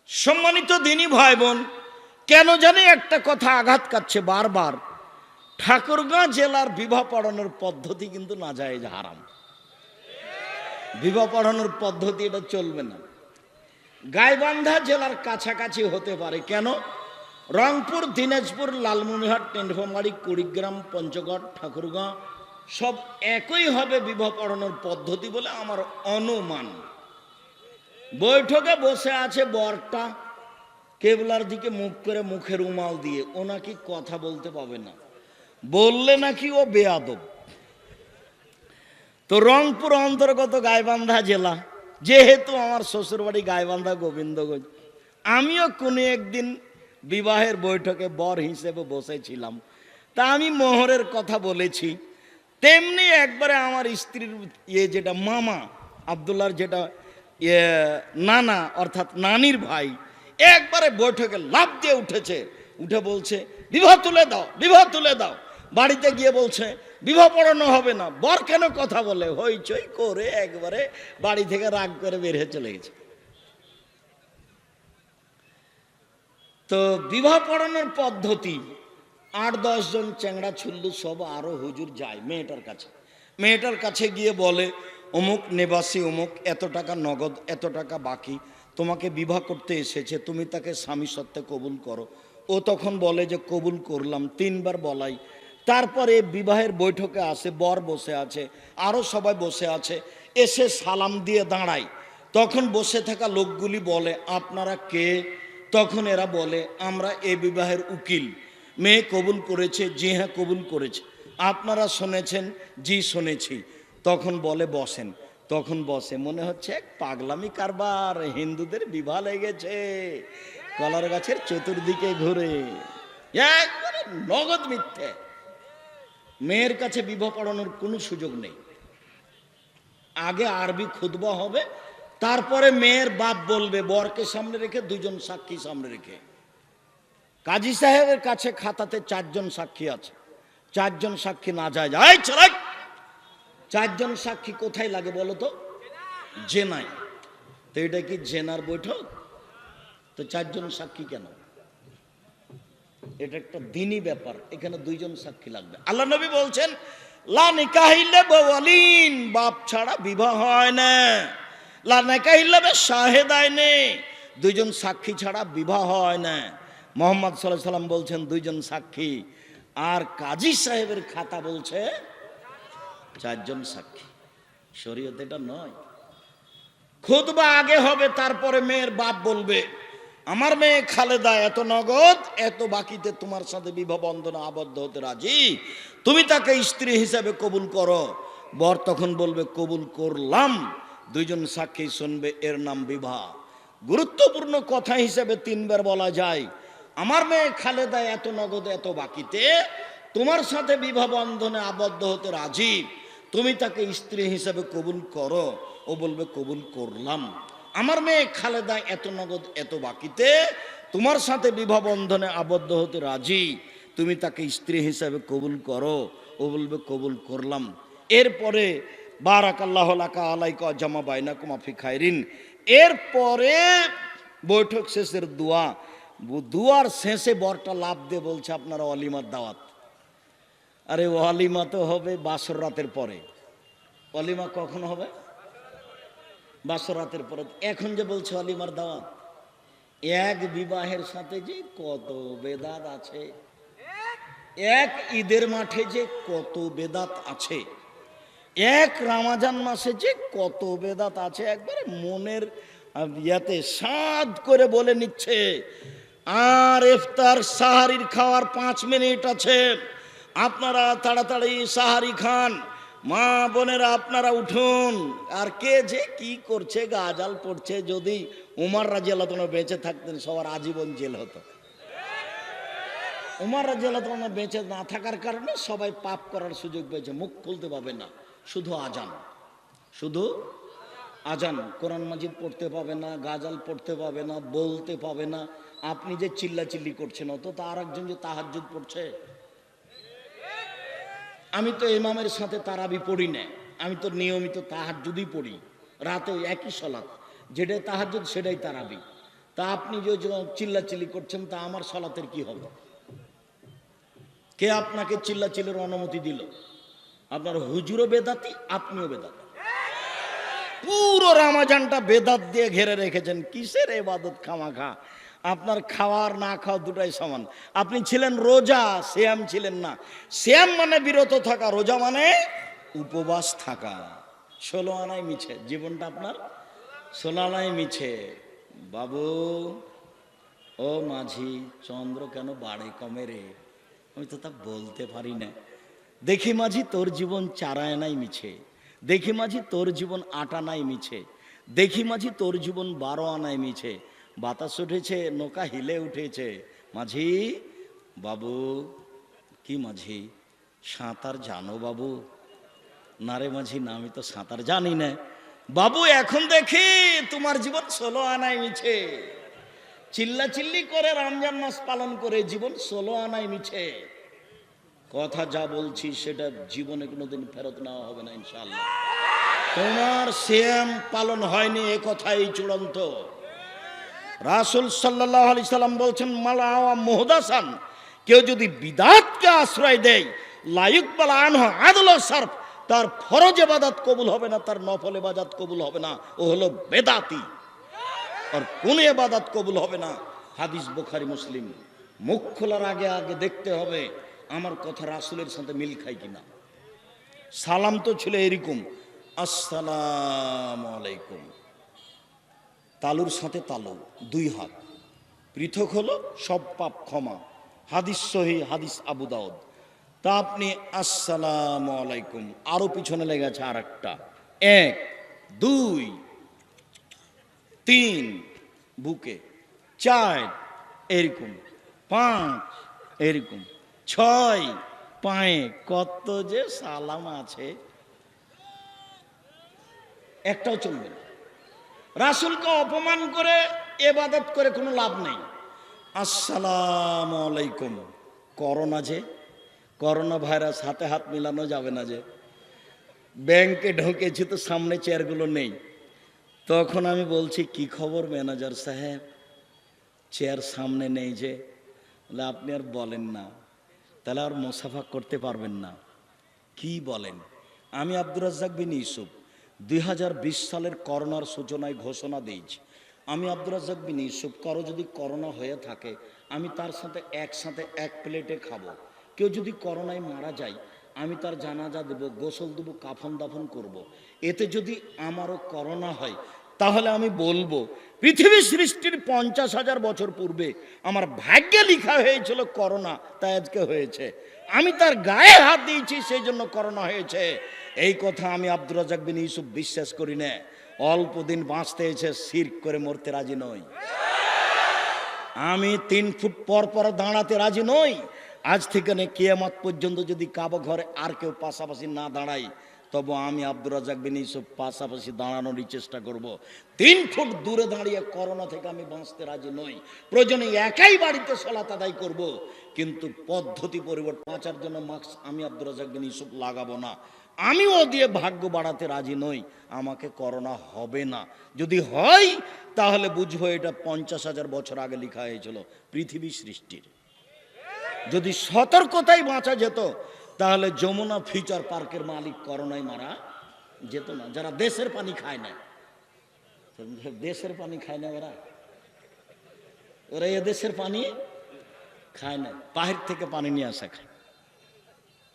সম্মানিত দিনী ভাই বোন, কেন জানি একটা কথা আঘাত কাটছে বারবার। ঠাকুরগাঁ জেলার বিবাহ পড়ানোর পদ্ধতি কিন্তু নাজায়েজ, হারাম। বিবাহ পড়ানোর পদ্ধতি এটা চলবে না। গাইবান্ধা জেলার কাছাকাছি হতে পারে। কেন? রংপুর, দিনাজপুর, লালমনিরহাট, টেন্ডফামারী, কুড়িগ্রাম, পঞ্চগড়, ঠাকুরগাঁ সব একই হবে বিবাহ পড়ানোর পদ্ধতি বলে আমার অনুমান। বৈঠকে বসে আছে বরটা, কেবলার দিকে মুখ করে, মুখে রুমাল দিয়ে। ও নাকি কথা বলতে পাবে না, বললে নাকি ও বেয়াদব। তো রংপুর অন্তর্গত গাইবান্ধা জেলা, যেহেতু আমার শ্বশুরবাড়ি গাইবান্ধা গোবিন্দগঞ্জ, আমিও কোনো একদিন বিবাহের বৈঠকে বর হিসেবে বসেছিলাম। তা আমি মোহরের কথা বলেছি। তেমনি একবারে আমার স্ত্রীর যেটা মামা আব্দুল্লাহর যেটা নানা অর্থাৎ নানির ভাই, একবারে বৈঠকে লাফ দিয়ে উঠেছে, উঠে বলছে, বিবাহ তুলে দাও, বিবাহ তুলে দাও। বাড়িতে গিয়ে বলছে, বিবাহ পড়ানো হবে না। বর কেন কথা বলে? হইচই করে একবারে বাড়ি থেকে রাগ করে বের হয়ে চলে গেছে। তো বিবাহ পড়ানোর পদ্ধতি, 8-10 জন চ্যাংড়া ছুল্লু সব আরো হুজুর যায় মেয়েটার কাছে। মেয়েটার কাছে গিয়ে বলে, অমুক নিবাসী অমুক, এত টাকা নগদ, এত টাকা বাকি, তোমাকে বিবাহ করতে এসেছে, তুমি তাকে স্বামী সত্ত্বে কবুল করো। ও তখন বলে যে কবুল করলাম। 3 বার বলাই। তারপরে বিবাহের বৈঠকে আসে, বর বসে আছে, আরও সবাই বসে আছে। এসে সালাম দিয়ে দাঁড়ায়। তখন বসে থাকা লোকগুলি বলে, আপনারা কে? তখন এরা বলে, আমরা এ বিবাহের উকিল। মেয়ে কবুল করেছে? জি হ্যাঁ কবুল করেছে। আপনারা শুনেছেন? জি শুনেছি। তখন বলে বসেন। তখন বসে। মনে হচ্ছে এক পাগলামি কারবার, হিন্দুদের বিবাহ লেগেছে, কলার গাছের চতুর্দিকে ঘুরে। একবারে নগদ মিথ্যে। মেয়ের কাছে বিবাহ পড়ানোর কোনো সুযোগ নেই। আগে আরবি খুতবা হবে, তারপরে মেয়ের বাপ বলবে, বরকে সামনে রেখে, 2 জন সাক্ষী সামনে রেখে, কাজী সাহেবের কাছে খাতাতে 4 জন সাক্ষী আছে, 4 জন সাক্ষী না যায় যায় চলাই। 4 জন সাক্ষী কোথায় লাগে বলো তো? জেনায়। তো এটা কি জেনার বৈঠক? তো 4 জন সাক্ষী কেন? এটা একটা দ্বীনি ব্যাপার, এখানে 2 জন সাক্ষী লাগবে। আল্লাহ নবী বলছেন লা নিকাহ ইল্লা বিওয়ালিন, বাপ ছাড়া বিবাহ হয় না। লা নিকাহ ইল্লা বিশাহিদাইনি, 2 জন সাক্ষী ছাড়া বিবাহ হয় না। মুহাম্মদ সাল্লাল্লাহু আলাইহি সাল্লাম বলছেন 2 জন সাক্ষী, আর কাজী সাহেবের খাতা বলছে 4 জন সাক্ষী। শরীয়ত এটা নয়। খুতবা আগে হবে, তারপরে মেয়ের বাপ বলবে আমার মেয়ে খালেদা এত নগদ এত বাকিতে তোমার সাথে বিবাহ বন্ধনে আবদ্ধ হতে রাজি, তুমি তাকে স্ত্রী হিসাবে কবুল করো। বর তখন বলবে কবুল করলাম। 2 জন সাক্ষী শুনবে, এর নাম বিবাহ। গুরুত্বপূর্ণ কথা হিসেবে 3 বার বলা যায় আমার মেয়ে খালেদা এত নগদ এত বাকিতে তোমার সাথে বিবাহ বন্ধনে আবদ্ধ হতে রাজি, তুমি তাকে স্ত্রী হিসাবে কবুল করো। ও বলবে কবুল করলাম। আমার মেয়ে খালেদা এত নগদ এত বাকিতে তোমার সাথে বিবাহ বন্ধনে আবদ্ধ হতে রাজি, তুমি তাকে স্ত্রী হিসাবে কবুল করো। ও বলবে কবুল করলাম। এরপরে বারাকাল্লাহু লাকা আলাইকা জামা বাইনাকুমা ফি খায়রিন। এরপরে বৈঠক শেষের দোয়া। দুয়ার শেষে বরটা লাভ দিয়ে বলছে আপনারা ওয়ালিমার দাওয়াত। আরে ওয়ালিমা তো হবে বাসর রাতের পরে। ওয়ালিমা কখন হবে? বাসর রাতের পরে। এখন যে বলছে ওয়ালিমার দাওয়াত, এক বিবাহের সাথে যে কত বেদাত আছে, এক ঈদের মাঠে যে কত বেদাত আছে, এক রমজান মাসে যে কত বেদাত আছে, একবারে মনের ইয়াতে সাদ করে বলে নিচ্ছে। আর ইফতার সাহারির খাওয়ার 5 মিনিট আছে, আপনারা তাড়াতাড়ি সাহারি খান। মা বোনেরা আপনারা উঠুন। আর কে যে কি করছে, গাজাল পড়ছে। যদি উমর রাদিয়াল্লাহু তাআলা বেঁচে থাকতেন সবার আজীবন জেল হতো। উমর রাদিয়াল্লাহু তাআলা বেঁচে না থাকার কারণে সবাই পাপ করার সুযোগ পেয়েছে, মুখ খুলতে পাবে না, শুধু আজান, শুধু আজান। কোরআন মাজিদ পড়তে পাবে না, গাজাল পড়তে পাবে না, বলতে পাবে না। আপনি যে চিল্লাচিল্লি করছেন অত, তার একজন যে তাহাজ্জুদ পড়ছে। আমি তো ইমামের সাথে তারাবি পড়ি না, আমি তো নিয়মিত তাহাজ্জুদই পড়ি রাতে, একই সালাত, যেটাই তাহাজ্জুদ সেটাই তারাবি। তা আপনি যে চিল্লাচিল্লি করছেন, তা আমার সালাতের কি হবে? কে আপনাকে চিল্লাচিল্লির অনুমতি দিল? আপনার হুজুরও বেদাতি, আপনিও বেদাতি। পুরো রমজানটা বেদাত দিয়ে ঘেরে রেখেছেন। কিসের ইবাদত খামাখা? আপনার খাওয়ার না খাওয়া দুটাই সমান। আপনি ছিলেন রোজা, সিয়াম ছিলেন না। সিয়াম মানে বিরত থাকা, রোজা মানে উপবাস থাকা। 16 আনাই মিছে জীবনটা আপনার, 16 আনাই মিছে। বাবু ও মাঝি, চন্দ্র কেন বাড়ে কমে রে? আমি তো তা বলতে পারি না। দেখি মাঝি তোর জীবন 4 আনাই মিছে, দেখি মাঝি তোর জীবন 8 আনাই মিছে, দেখি মাঝি তোর জীবন 12 আনাই মিছে। বাতাস উঠেছে, নৌকা হিলে উঠেছে। মাঝি বাবু, কি মাঝি সাঁতার জানো বাবু? না রে মাঝি, না আমি তো সাঁতার জানি না। বাবু এখন দেখি তোমার জীবন 16 আনাই মিছে। চিল্লাচিল্লি করে রমজান মাস পালন করে জীবন 16 আনাই মিছে। কথা যা বলছি সেটা জীবনে কোনোদিন ফেরত নেওয়া হবে না ইনশাআল্লাহ। তোমার সিয়াম পালন হয়নি এ কথাই চূড়ান্ত। রাসূল সাল্লাল্লাহু আলাইহি সাল্লাম বলছেন মালাওয়া মুহদাসান, কেউ যদি বিদআতকে আশ্রয় দেয় লা ইকবাল আনহু আদল সারফ, তার ফরজ ইবাদত কবুল হবে না, তার নফল ইবাদত কবুল হবে না। ও হলো বেদাতি, আর কোন ইবাদত কবুল হবে না। হাদিস বুখারী মুসলিম। মুখ খোলার আগে আগে দেখতে হবে আমার কথা রাসূলের সাথে মিল খায় কিনা। সালাম তো ছিল এরকম, আসসালামু আলাইকুম। তালুর সাথে তালু, 2 হাত পৃথক হলো, সব পাপ ক্ষমা। হাদিস সহিহ, হাদিস আবু দাউদ। তা আপনি আসসালামু আলাইকুম, আরো পিছনে লেগেছে আর একটা, 1 2 3 বুকে, 4 এরকম, 5 এরকম, 6 পায়ে। কত যে সালাম আছে, একটাও চলবে না। রাসূলকে অপমান করে ইবাদত করে কোনো লাভ নেই। আসসালামু আলাইকুম। করোনা যে, করোনা ভাইরাস, হাতে হাত মিলানো যাবে না। যে ব্যাংকে ঢুকেছি তো সামনে চেয়ারগুলো নেই, তখন আমি বলছি কি খবর ম্যানেজার সাহেব, চেয়ার সামনে নেই যে। বলে আপনি আর বলেন না, তাহলে আর মোসাফা করতে পারবেন না। কি বলেন? আমি আব্দুর রাজ্জাক বিন ইউসুফ 2020 সালের করোনার সূচনায় ঘোষণা দিয়েছি, আমি আব্দুর রাজ্জাক বিন ইউসুফ, কারো যদি করোনা হয়ে থাকে আমি তার সাথে একসাথে এক প্লেটে খাবো। কেউ যদি করোনায় মারা যায় আমি তার জানাজা দেব, গোসল দেবো, কাফন দাফন করব। এতে যদি আমারও করোনা হয় তাহলে আমি বলবো পৃথিবী সৃষ্টির 50,000 বছর পূর্বে আমার ভাগ্যে লেখা হয়েছিল করোনা, তাই আজকে হয়েছে। আমি তার গায়ে হাত দিয়েছি, সেই জন্য করোনা হয়েছে। এই কথা আমি আব্দুর রাজ্জাক বিন ইউসুফ বিশ্বাস করি না। অল্প দিন বাঁচতে এসে শিরক করে মরতে রাজি নই। আমি 3 ফুট পর পর দাঁড়াতে রাজি নই। আজ থেকে কিয়ামত পর্যন্ত যদি কাবা ঘরে আর কেউ পাশাপাশি না দাঁড়াই, তবে আমি আব্দুর রাজ্জাক বিন ইউসুফ পাশাপাশি দাঁড়ানোরই চেষ্টা করব। 3 ফুট দূরে দাঁড়িয়ে করোনা থেকে আমি বাঁচতে রাজি নই। প্রয়োজনে একাই বাড়িতে সালাত আদায় করব, কিন্তু পদ্ধতি পরিবর্তন, বাঁচার জন্য মাস্ক আমি আব্দুর রাজ্জাক বিন ইউসুফ লাগাবো না। আমিও দিয়ে ভাগ্য বাড়াতে রাজি নই। আমাকে করোনা হবে না, যদি হয় তাহলে বুঝবো এটা 50,000 বছর আগে লেখা হয়েছিল পৃথিবী সৃষ্টির। যদি সতর্কতায় বাঁচা যেত তাহলে যমুনা ফিউচার পার্কের মালিক করোনায় মারা যেত না। যারা দেশের পানি খায় না, দেশের পানি খায় না, ওরা এদেশের পানি খায় না, বাহির থেকে পানি নিয়ে আসা খায়।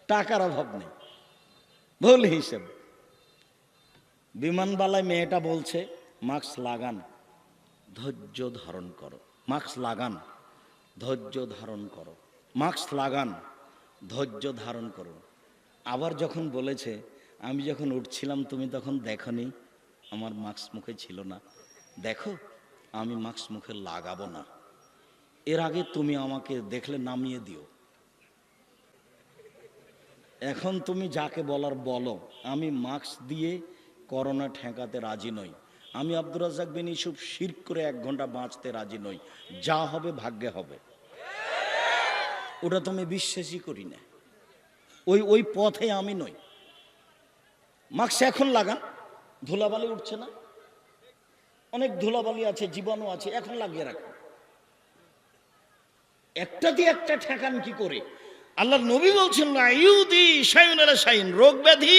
টাকার অভাব নেই, ভুল হিসেব। বিমানবালায় মেয়েটা বলছে মাস্ক লাগান, ধৈর্য ধারণ করো। মাস্ক লাগান, ধৈর্য ধারণ করো। মাস্ক লাগান, ধৈর্য ধারণ করো। আবার যখন বলেছে আমি যখন উঠছিলাম তুমি তখন দেখনি আমার মাস্ক মুখে ছিল না, দেখো আমি মাস্ক মুখে লাগাবো না। এর আগে তুমি আমাকে দেখলে নামিয়ে দিও। এখন তুমি যাকে বলার বলো, আমি মাস্ক দিয়ে করোনা ঠেকাতে রাজি নই। আমি আব্দুর রাজ্জাক বিন ইউসুফ শিরক করে 1 ঘন্টা বাঁচতে রাজি নই। যা হবে ভাগ্যে হবে, ওটা তো আমি বিশ্বাসই করি না। ওই পথে আমি নই। মাস্ক এখন লাগান, ধুলাবালি উঠছে না, অনেক ধুলাবালি আছে, জীবাণু আছে, এখন লাগিয়ে রাখেন। একটা দিয়ে একটা ঠেকান কি করে? আল্লাহর নবী বলছেন না ইউদি শাইউন আলা শাইন, রোগ ব্যাধি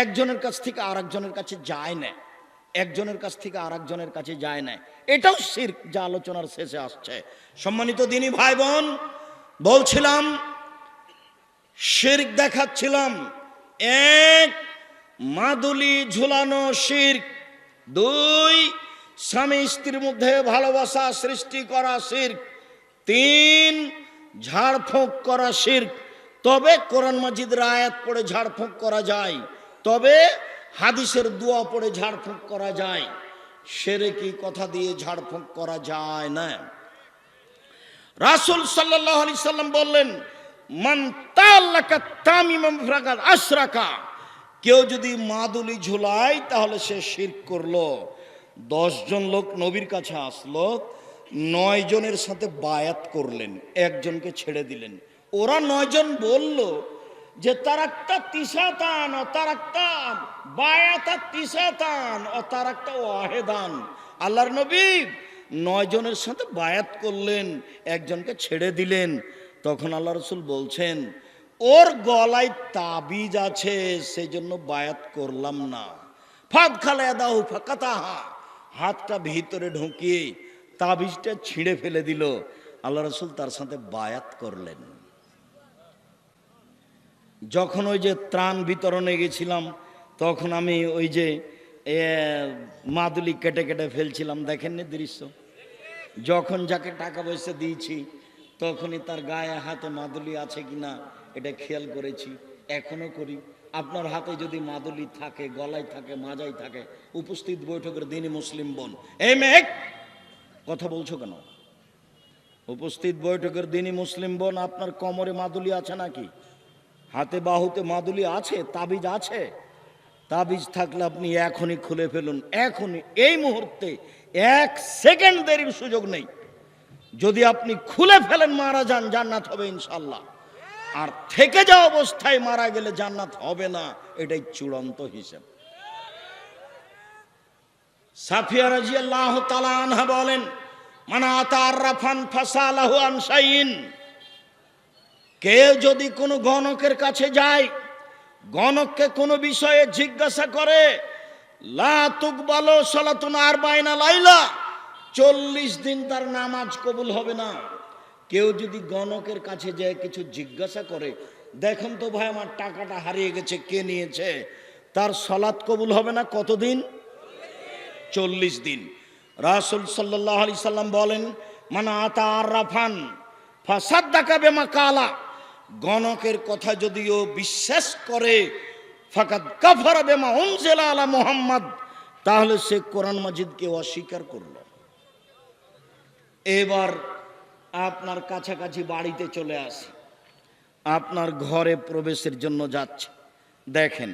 একজনের কাছ থেকে আরেকজনের কাছে যায় না, একজনের কাছ থেকে আরেকজনের কাছে যায় না। এটাও শিরক, যা আলোচনার শেষে আসছে। সম্মানিত দিনী ভাই বোন, বলছিলাম শিরক দেখাচ্ছিলাম। 1, মাদুলি ঝুলানো শিরক। 2, স্বামী স্ত্রীর মধ্যে ভালোবাসা সৃষ্টি করা শিরক। 3, ঝাড়ফুঁক করা শিরক। তবে কোরআন মাজিদের আয়াত পড়ে ঝাড়ফুঁক করা যায়, তবে হাদিসের দোয়া পড়ে ঝাড়ফুঁক করা যায়। শিরকি কথা দিয়ে ঝাড়ফুঁক করা যায় না। রাসূল সাল্লাল্লাহু আলাইহি সাল্লাম বললেন মান তাআল্লাকা তামিমান ফাকাদ আশরাকা, কেউ যদি মাদুলি ঝুলায় তাহলে সে শিরক করলো। 10 জন লোক নবীর কাছে আসলো, 9 জনের সাথে বায়াত করলেন, একজনকে ছেড়ে দিলেন। ওরা 9 জন বলল যে তারাক্তা তিসাতান ও তারাক্তা বায়াতা তিসাতান ও তারাক্তা ওয়াহেদান। আল্লাহর নবী 9 জনের সাথে বায়াত করলেন, একজনকে ছেড়ে দিলেন। তখন আল্লাহ রাসূল বলছেন ওর গলায় তাবিজ আছে, সেই জন্য বায়াত করলাম না। ফাদ খালা দাও ফাকাতাহা, হাতটা ভিতরে ঢুকিয়ে তাবিজটা ছিঁড়ে ফেলে দিল। আল্লাহ রাসূল তার সাথে বায়াত করলেন। যখন ওই যে ত্রাণ বিতরণে গেছিলাম তখন আমি ওই যে মাদুলি কেটে কেটে ফেলছিলাম, দেখেননি দৃশ্য? যখন যাকে টাকা পয়সা দিয়েছি তখনই তার গায়ে হাতে মাদুলি আছে কিনা এটা খেয়াল করেছি, এখনো করি। আপনার হাতে যদি মাদুলি থাকে, গলায় থাকে, মাজায় থাকে, উপস্থিত বৈঠকের দিনই মুসলিম বোন, এই মেঘ কথা বলছো কেন? উপস্থিত বৈঠকের দিনই মুসলিম বোন, আপনার কোমরে মাদুলি আছে নাকি? হাতে বাহুতে মাদুলি আছে? তাবিজ আছে? তাবিজ থাকলে আপনি এখনই খুলে ফেলুন, এখনই, এই মুহূর্তে, 1 সেকেন্ড দেরির সুযোগ নেই। যদি আপনি খুলে ফেলেন মারা যান, জান্নাত হবে ইনশাল্লাহ। আর থেকে যাওয়া অবস্থায় মারা গেলে জান্নাত হবে না, এটাই চূড়ান্ত হিসাব। সাফিয়া রাদিয়াল্লাহু তাআলা আনহা বলেন, মান আতারাফান ফাসালাহু আন শাইইন, কেউ যদি কোনো গণকের কাছে যায়, গণককে কোনো বিষয়ে জিজ্ঞাসা করে, লা তুকবালু সালাতুন আরবাইনা লাইলা, 40 দিন তার নামাজ কবুল হবে না। কেউ যদি গণকের কাছে যায় কিছু জিজ্ঞাসা করে, দেখুন তো ভাই আমার টাকাটা হারিয়ে গেছে, কে নিয়েছে, তার সালাত কবুল হবে না কতদিন? 40 দিন। রাসূল সাল্লাল্লাহু আলাইহি সাল্লাম বলেন, মান আতারাফান ফাসাদ্দাকা বিমা কালা, গণকের কথা যদিও বিশ্বাস করে, ফাকাদ কাফারা বিমা উনজিলা আলা মুহাম্মদ, তাহলে সে কোরআন মাজিদকে অস্বীকার করলো। এবার আপনার কাছাকাছি বাড়িতে চলে আসে, আপনার ঘরে প্রবেশের জন্য যাচ্ছে, দেখেন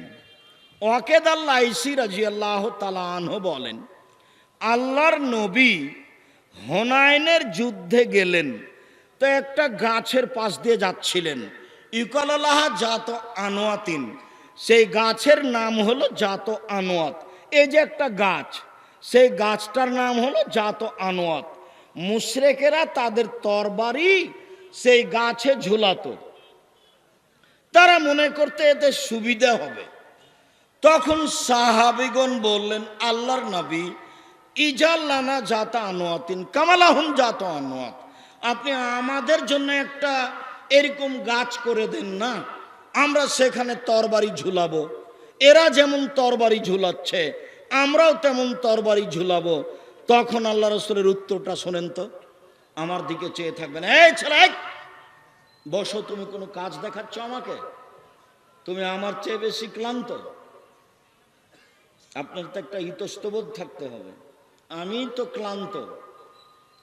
ওয়াকেদ আল্লাহ আইসি রাদিয়াল্লাহু তাআলা আনহু বলেন, আল্লাহর নবী হুনাইনের যুদ্ধে গেলেন, তো একটা গাছের পাশ দিয়ে যাচ্ছিলেন, ইউকালালাহ জাত আনোয়াতিন, সেই গাছের নাম হলো জাত আনোয়াত। এই যে একটা গাছ, সেই গাছটার নাম হলো জাত আনোয়াত। মুশরিকেরা তাদের তরবারি সেই গাছে ঝুলাতো, তারা মনে করতে এতে সুবিধা হবে। তখন সাহাবীগণ বললেন, আল্লাহর নবী, ইজাল্লানা জাতা আনোয়াতিন কামালাহুম জাত আনোয়াত, আপনি আমাদের জন্য একটা এরকম গাছ করে দেন না, আমরা সেখানে তরবারি ঝুলাবো। এরা যেমন তরবারি ঝুলাচ্ছে আমরাও তেমন তরবারি ঝুলাবো। তখন আল্লাহ রাসূলের উত্তরটা শোনেন তো, আমার দিকে চেয়ে থাকবেন, এই ছেলে বসো, তুমি কোনো কাজ দেখাচ্ছ আমাকে? তুমি আমার চেয়ে বেশি ক্লান্ত? আপনার তো একটা ইতস্তবোধ থাকতে হবে, আমি তো ক্লান্ত,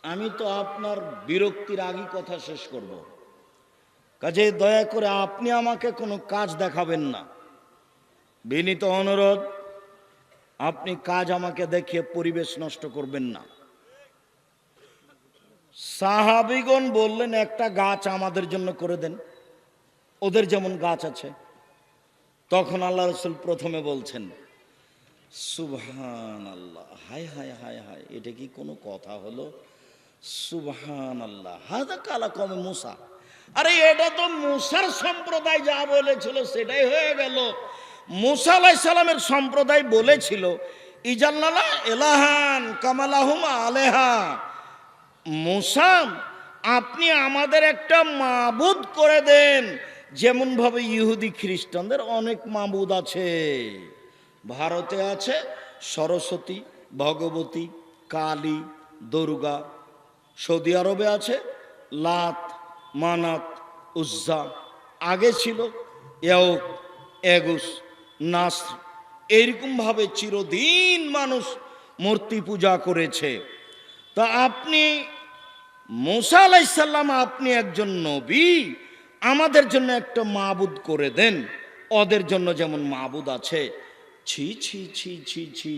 আমি তো আপনার বিরক্তির আগেই কথা শেষ করব। কাজে দয়া করে আপনি আমাকে কোনো কাজ দেখাবেন না, বিনীত অনুরোধ, আপনি কাজ আমাকে দেখিয়ে পরিবেশ নষ্ট করবেন না। সাহাবীগণ বললেন, একটা গাছ আমাদের জন্য করে দেন, ওদের যেমন গাছ আছে। তখন আল্লাহ রাসূল প্রথমে বলছেন, সুবহানাল্লাহ, হায় হায় হায় হায়, এটা কি কোনো কথা হলো? সুবহানাল্লাহ, হাদা কালা কমে মুসা, আরে এটা তো মুসার সম্প্রদায় যা বলেছিল সেটাই হয়ে গেল। মুসা আলাইহিস সালামের সম্প্রদায় বলেছিল, ইজাল্লানা ইলাহান কামালাহুম আলেহা, মুসা আপনি আমাদের একটা মাবুদ করে দেন, যেমন ভাবে ইহুদি খ্রিস্টানদের অনেক মাবুদ আছে। ভারতে আছে সরস্বতী, ভগবতী, কালী, দুর্গা। সৌদি আরবে আছে লাত, মানাত, উজ্জা। আগে ছিল ইয়াউক, এগুস, নাসর। এইরকমভাবে চিরদিন মানুষ মূর্তি পূজা করেছে। তা আপনি মুসা আলাইহিস সালাম, আপনি একজন নবী, আমাদের জন্য একটা মাবুদ করে দেন, ওদের জন্য যেমন মাবুদ আছে। ছি ছি ছি ছি ছি,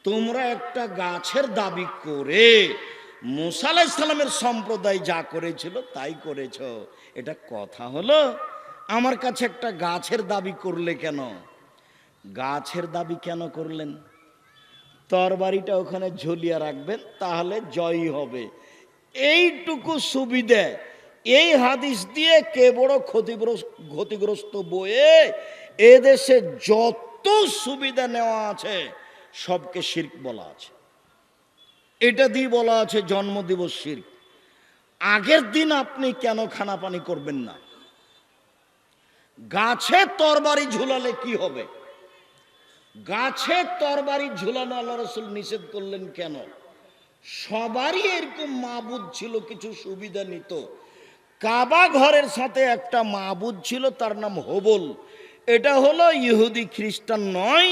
তোমরা একটা গাছের দাবি করে মুসা আলাইহিস সালামের সম্প্রদায় যা করেছিল তাই করেছ, এটা কথা হলো? আমার কাছে একটা গাছের দাবি করলে কেন? গাছের দাবি কেন করলেন? তরবারিটা ওখানে ঝুলিয়ে রাখবেন, তাহলে জয়ী হবে, এইটুকু সুবিধা। এই হাদিস দিয়ে কে বড় ক্ষতিগ্রস্ত বয়ে এদেশে যত সুবিধা নেওয়া আছে সবকে শিরক বলা আছে। এটা দিয়ে বলা আছে জন্মদিবস শিরক। আগের দিন আপনি কেন খানা পানি করবেন না? গাছে তরবারি ঝুলালে কি হবে? গাছে তরবারি ঝুলানো আল্লাহ রাসূল নিষেধ করলেন কেন? সবারই এরকম মাবুদ ছিল, কিছু সুবিধা নিত। কাবা ঘরের সাথে একটা মাবুদ ছিল, তার নাম হবল। এটা হলো ইহুদি খ্রিস্টান নয়,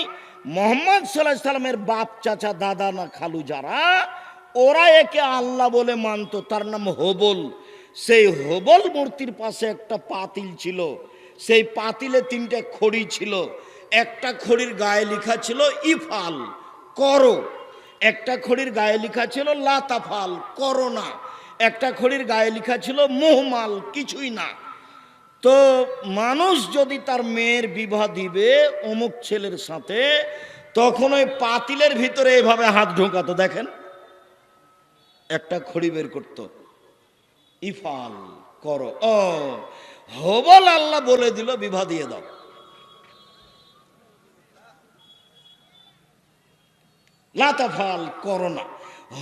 মুহাম্মদ সাল্লাল্লাহু আলাইহি সাল্লামের বাপ, চাচা, দাদা না খালু যারা, ওরা একে আল্লাহ বলে মানত, তার নাম হবল। সেই হবল মূর্তির পাশে একটা পাতিল ছিল, সেই পাতিলে 3টে খড়ি ছিল। একটা খড়ির গায়ে লেখা ছিল ইফাল, করো। একটা খড়ির গায়ে লেখা ছিল লাতাফাল, করো না। একটা খড়ির গায়ে লেখা ছিল মোহমাল, কিছুই না। তো মানুষ যদি তার মেয়ের বিবাহ দিবে অমুক ছেলের সাথে, তখন ওই পাতিলের ভিতরে এভাবে হাত ঢোকাতো, দেখেন একটা খড়ি বের করতো, ইফাল করো। ও হবল আল্লাহ বলে দিল বিবাহ দিয়ে দাও। লাতাফাল করো না,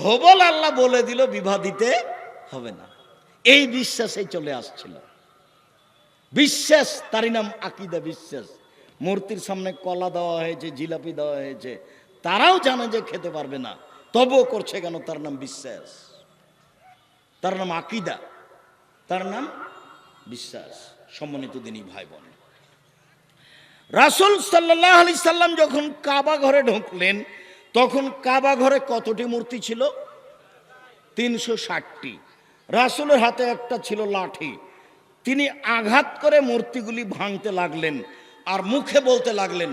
হবল আল্লাহ বলে দিল বিবাহ দিতে হবে না। এই বিশ্বাসে চলে আসছিল। বিশ্বাস, তারই নাম আকীদা, বিশ্বাস। মূর্তির সামনে কলা দেওয়া হয়েছে, জিলাপি দেওয়া হয়েছে, তারাও জানে যে খেতে পারবে না, তবুও করছে কেন? তার নাম বিশ্বাস, তার নাম আকীদা, তার নাম বিশ্বাস। সম্মানিত দিনী ভাই বোন, রাসূল সাল্লাল্লাহু আলাইহি সাল্লাম যখন কাবা ঘরে ঢুকলেন, তখন কাবা ঘরে কতটি মূর্তি ছিল? 360টি। রাসূলের হাতে একটা ছিল লাঠি। তিনি আঘাত করে মূর্তিগুলি ভাঙতে লাগলেন আর মুখে বলতে লাগলেন,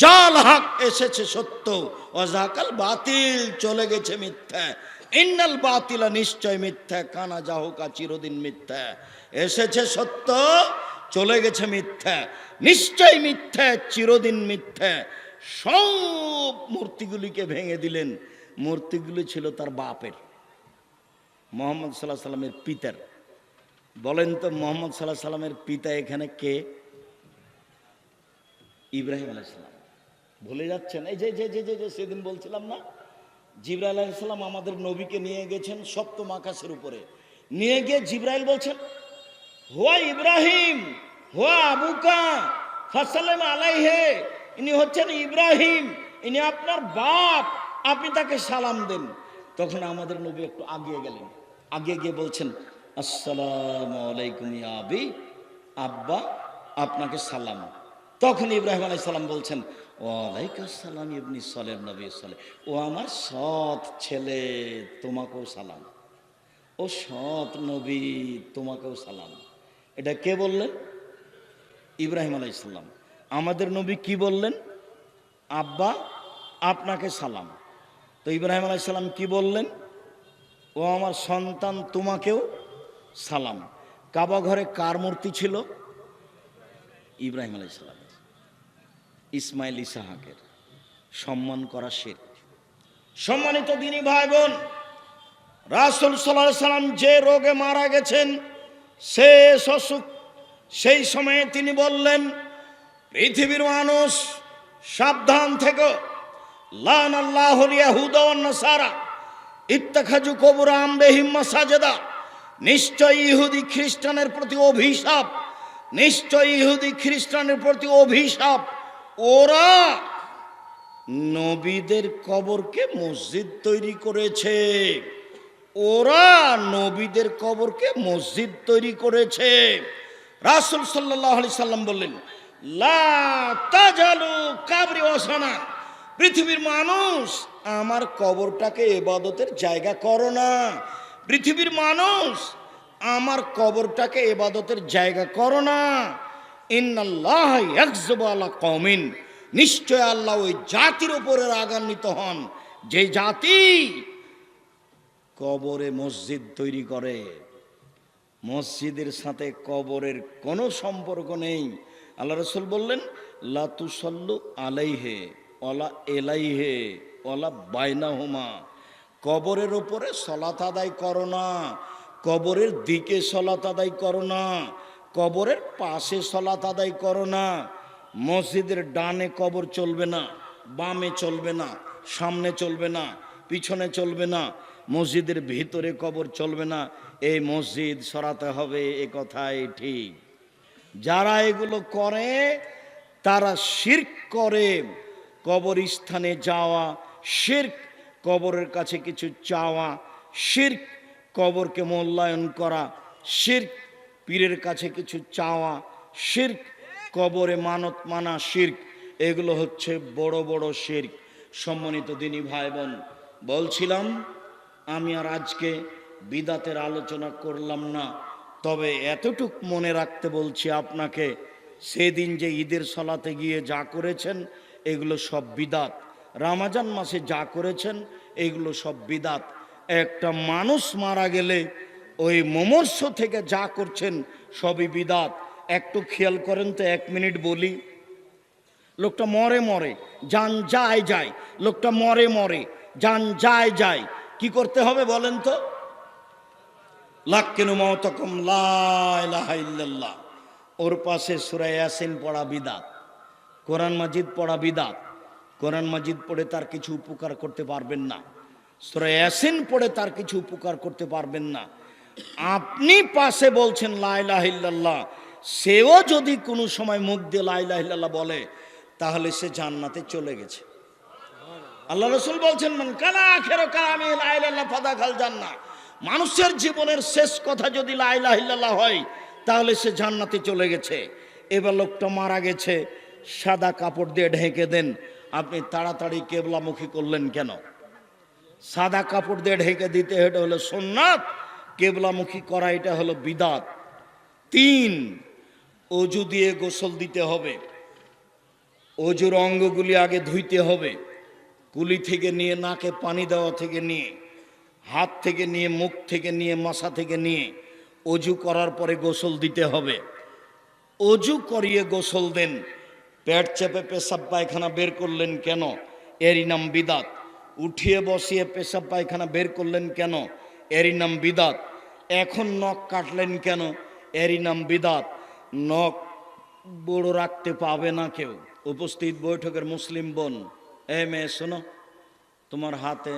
জাল হক এসেছে সত্য, ওয়াজাকাল বাতিল চলে গেছে মিথ্যা। ইন্নাল বাতিলা নিশ্চয় মিথ্যা, কানা জাহুকা চিরদিন মিথ্যা। এসেছে সত্য, চলে গেছে মিথ্যা, নিশ্চয় মিথ্যা, চিরদিন মিথ্যা। সব মূর্তিগুলিকে ভেঙে দিলেন। মূর্তিগুলি ছিল তার বাপের, মুহাম্মদ সাল্লাল্লাহু আলাইহি সাল্লামের পিতার। বলেন তো মুহাম্মদ সাল্লাল্লাহু আলাইহি সাল্লামের পিতা এখানে কে? ইব্রাহিম আলাইহিস সালাম। ভুলে যাচ্ছেন? এই যে যে যে যে সেদিন বলছিলাম না, জিবরাইল আলাইহিস সালাম আমাদের নবীকে নিয়ে গেছেন সপ্তম আকাশের উপরে। নিয়ে গিয়ে জিবরাইল বলছেন, হুয়া ইব্রাহিম, হুয়া আবুকা ফাসাল্লাম আলাইহি, ইনি হচ্ছেন ইব্রাহিম, ইনি আপনার বাপ, আপনি তাকে সালাম দেন। তখন আমাদের নবী একটু আগিয়ে গেলেন, আগিয়ে গিয়ে বলছেন, আসসালামু আলাইকুম ইয়া আবি, আব্বা আপনাকে সালাম। তখন ইব্রাহিম আলাইহিস সালাম বলছেন, ওয়ালাইকুম আসসালাম ইবনি সালেহ নবী সালেহ, ও আমার সৎ ছেলে, তোমাকেও সালাম। ও সৎ নবী, তোমাকেও সালাম। এটা কে বললেন? ইব্রাহিম আলাইহিস সালাম। আমাদের নবী কি বললেন? আব্বা আপনাকে সালাম। তো ইব্রাহিম আলাইহিস সালাম কি বললেন? ও আমার সন্তান, তোমাকেও সালাম। কাবা ঘরে কার মূর্তি ছিল? ইব্রাহিম আলাইহিস সালাম। ইসমাইল ইসাহাকের সম্মান করা শিরক। সম্মানিত দিনী ভাই বোন, রাসূল সাল্লাল্লাহু আলাইহি সাল্লাম যে রোগে মারা গেছেন, শেষ অসুখ, সেই সময়ে তিনি বললেন, পৃথিবীর মানুষ সাবধান থেকো, লানাল্লাহুল ইয়াহুদা ওয়ান নাসারা ইত্তাখাযু কুবুর আমবিহিম মাসাজিদা। নিশ্চয় ইহুদি খ্রিস্টানের প্রতি অভিশাপ, নিশ্চয় ইহুদি খ্রিস্টানের প্রতি অভিশাপ। ওরা নবীদের কবরকে মসজিদ তৈরি করেছে, ওরা নবীদের কবরকে মসজিদ তৈরি করেছে। রাসূল সাল্লাল্লাহু আলাইহি সাল্লাম বললেন, লা তাজালু কাবরি ওয়াসানা, পৃথিবীর মানুষ আমার কবরটাকে ইবাদতের জায়গা করো না। পৃথিবীর মানুষ আমার কবরটাকে ইবাদতের জায়গা করো না। ইন্নাল্লাহ ইয়াগযিবু আলা কওমিন, নিশ্চয় আল্লাহ ওই জাতির উপরে রাগান্বিত হন যে জাতি কবরে মসজিদ তৈরি করে। মসজিদের সাথে কবরের কোনো সম্পর্ক নেই। আল্লাহ রাসূল বললেন, লা তুসাল্লু আলাইহি ওয়ালা ইলাইহি ওয়ালা বাইনাহুমা, কবরের উপরে সালাত আদায় করো না, কবরের দিকে সালাত আদায় করো না, কবরের পাশে সালাত আদায় করো না। মসজিদের ডানে কবর চলবে না, বামে চলবে না, সামনে চলবে না, পিছনে চলবে না, মসজিদের ভিতরে কবর চলবে না। এই মসজিদ সরাতে হবে, এ কথাই ঠিক। যারা এগুলো করে তারা শিরক করে। কবরস্থানে যাওয়া শিরক, কবরের কাছে কিছু চাওয়া শিরক, কবরকে মূল্যায়ন করা শিরক, পীরের কাছে কিছু চাওয়া শিরক, কবরে মানত মানা শিরক। এগুলো হচ্ছে বড় বড় শিরক। সম্মানিত দিনী ভাই বোন, বলছিলাম আমি আর আজকে বিদাতের আলোচনা করলাম না, তবে এতটুক মনে রাখতে বলছি আপনাকে, সেদিন যে ঈদের সালাতে গিয়ে যা করেছেন এগুলো সব বিদাত। রমজান মাসে যা করেছেন এগুলো সব বিদাত। একটা মানুষ মারা গেলে ওই মমর্ষ থেকে যা করছেন সবই বিদাত। একটু খেয়াল করেন তো, 1 মিনিট বলি। লোকটা মরে মরে যান যায় যায়, লোকটা মরে মরে যান যায় যায়, কি করতে হবে বলেন তো? লাক্কিনু মাউতাকুম লা ইলাহা ইল্লাল্লাহ। ওর পাশে সূরা ইয়াসিন পড়া বিদাত, কোরআন মাজিদ পড়া বিদাত। কোরআন মাজিদ পড়ে তার কিছু উপকার করতে পারবেন না, সূরা ইয়াসিন পড়ে তার কিছু উপকার করতে পারবেন না। আপনি পাশে বলছেন লা ইলাহা ইল্লাল্লাহ, সেও যদি কোনো সময় মুখ দিয়ে লা ইলাহা ইল্লাল্লাহ বলে, তাহলে সে জান্নাতে চলে গেছে। আল্লাহ রাসূল বলছেন, মান কানা আখিরু কালামি লা ইলাহা ইল্লাল্লাহ ফাদাখাল জান্নাহ। মানুষের জীবনের শেষ কথা যদি লা ইলাহা ইল্লাল্লাহ হয়, তাহলে সে জান্নাতে চলে গেছে। এবার লোকটা মারা গেছে, সাদা কাপড় দিয়ে ঢেকে দেন। আপনি তাড়াতাড়ি কেবলামুখী করলেন কেন? সাদা কাপড় দিয়ে ঢেকে দিতে, এটা হলো সুন্নাত। কেবলামুখী করা এটা হলো বিদাত। 3, অজু দিয়ে গোসল দিতে হবে। অজুর অঙ্গগুলি আগে ধুইতে হবে, কুলি থেকে নিয়ে, নাকে পানি দেওয়া থেকে নিয়ে, হাত থেকে নিয়ে, মুখ থেকে নিয়ে, মাথা থেকে নিয়ে অজু করার পরে গোসল দিতে হবে। অজু করিয়ে গোসল দেন। পেট চেপে পেশাব পায়খানা বের করলেন কেন? এরই নাম বিদাত। উঠিয়ে বসিয়ে পেশাব পায়খানা বের করলেন কেন? এরই নাম বিদাত। এখন নখ কাটলেন কেন? এরই নাম বিদাত। নখ বড় রাখতে পাবে না কেউ। উপস্থিত বৈঠকের মুসলিম বোন, মেয়ে শোনো, তোমার হাতে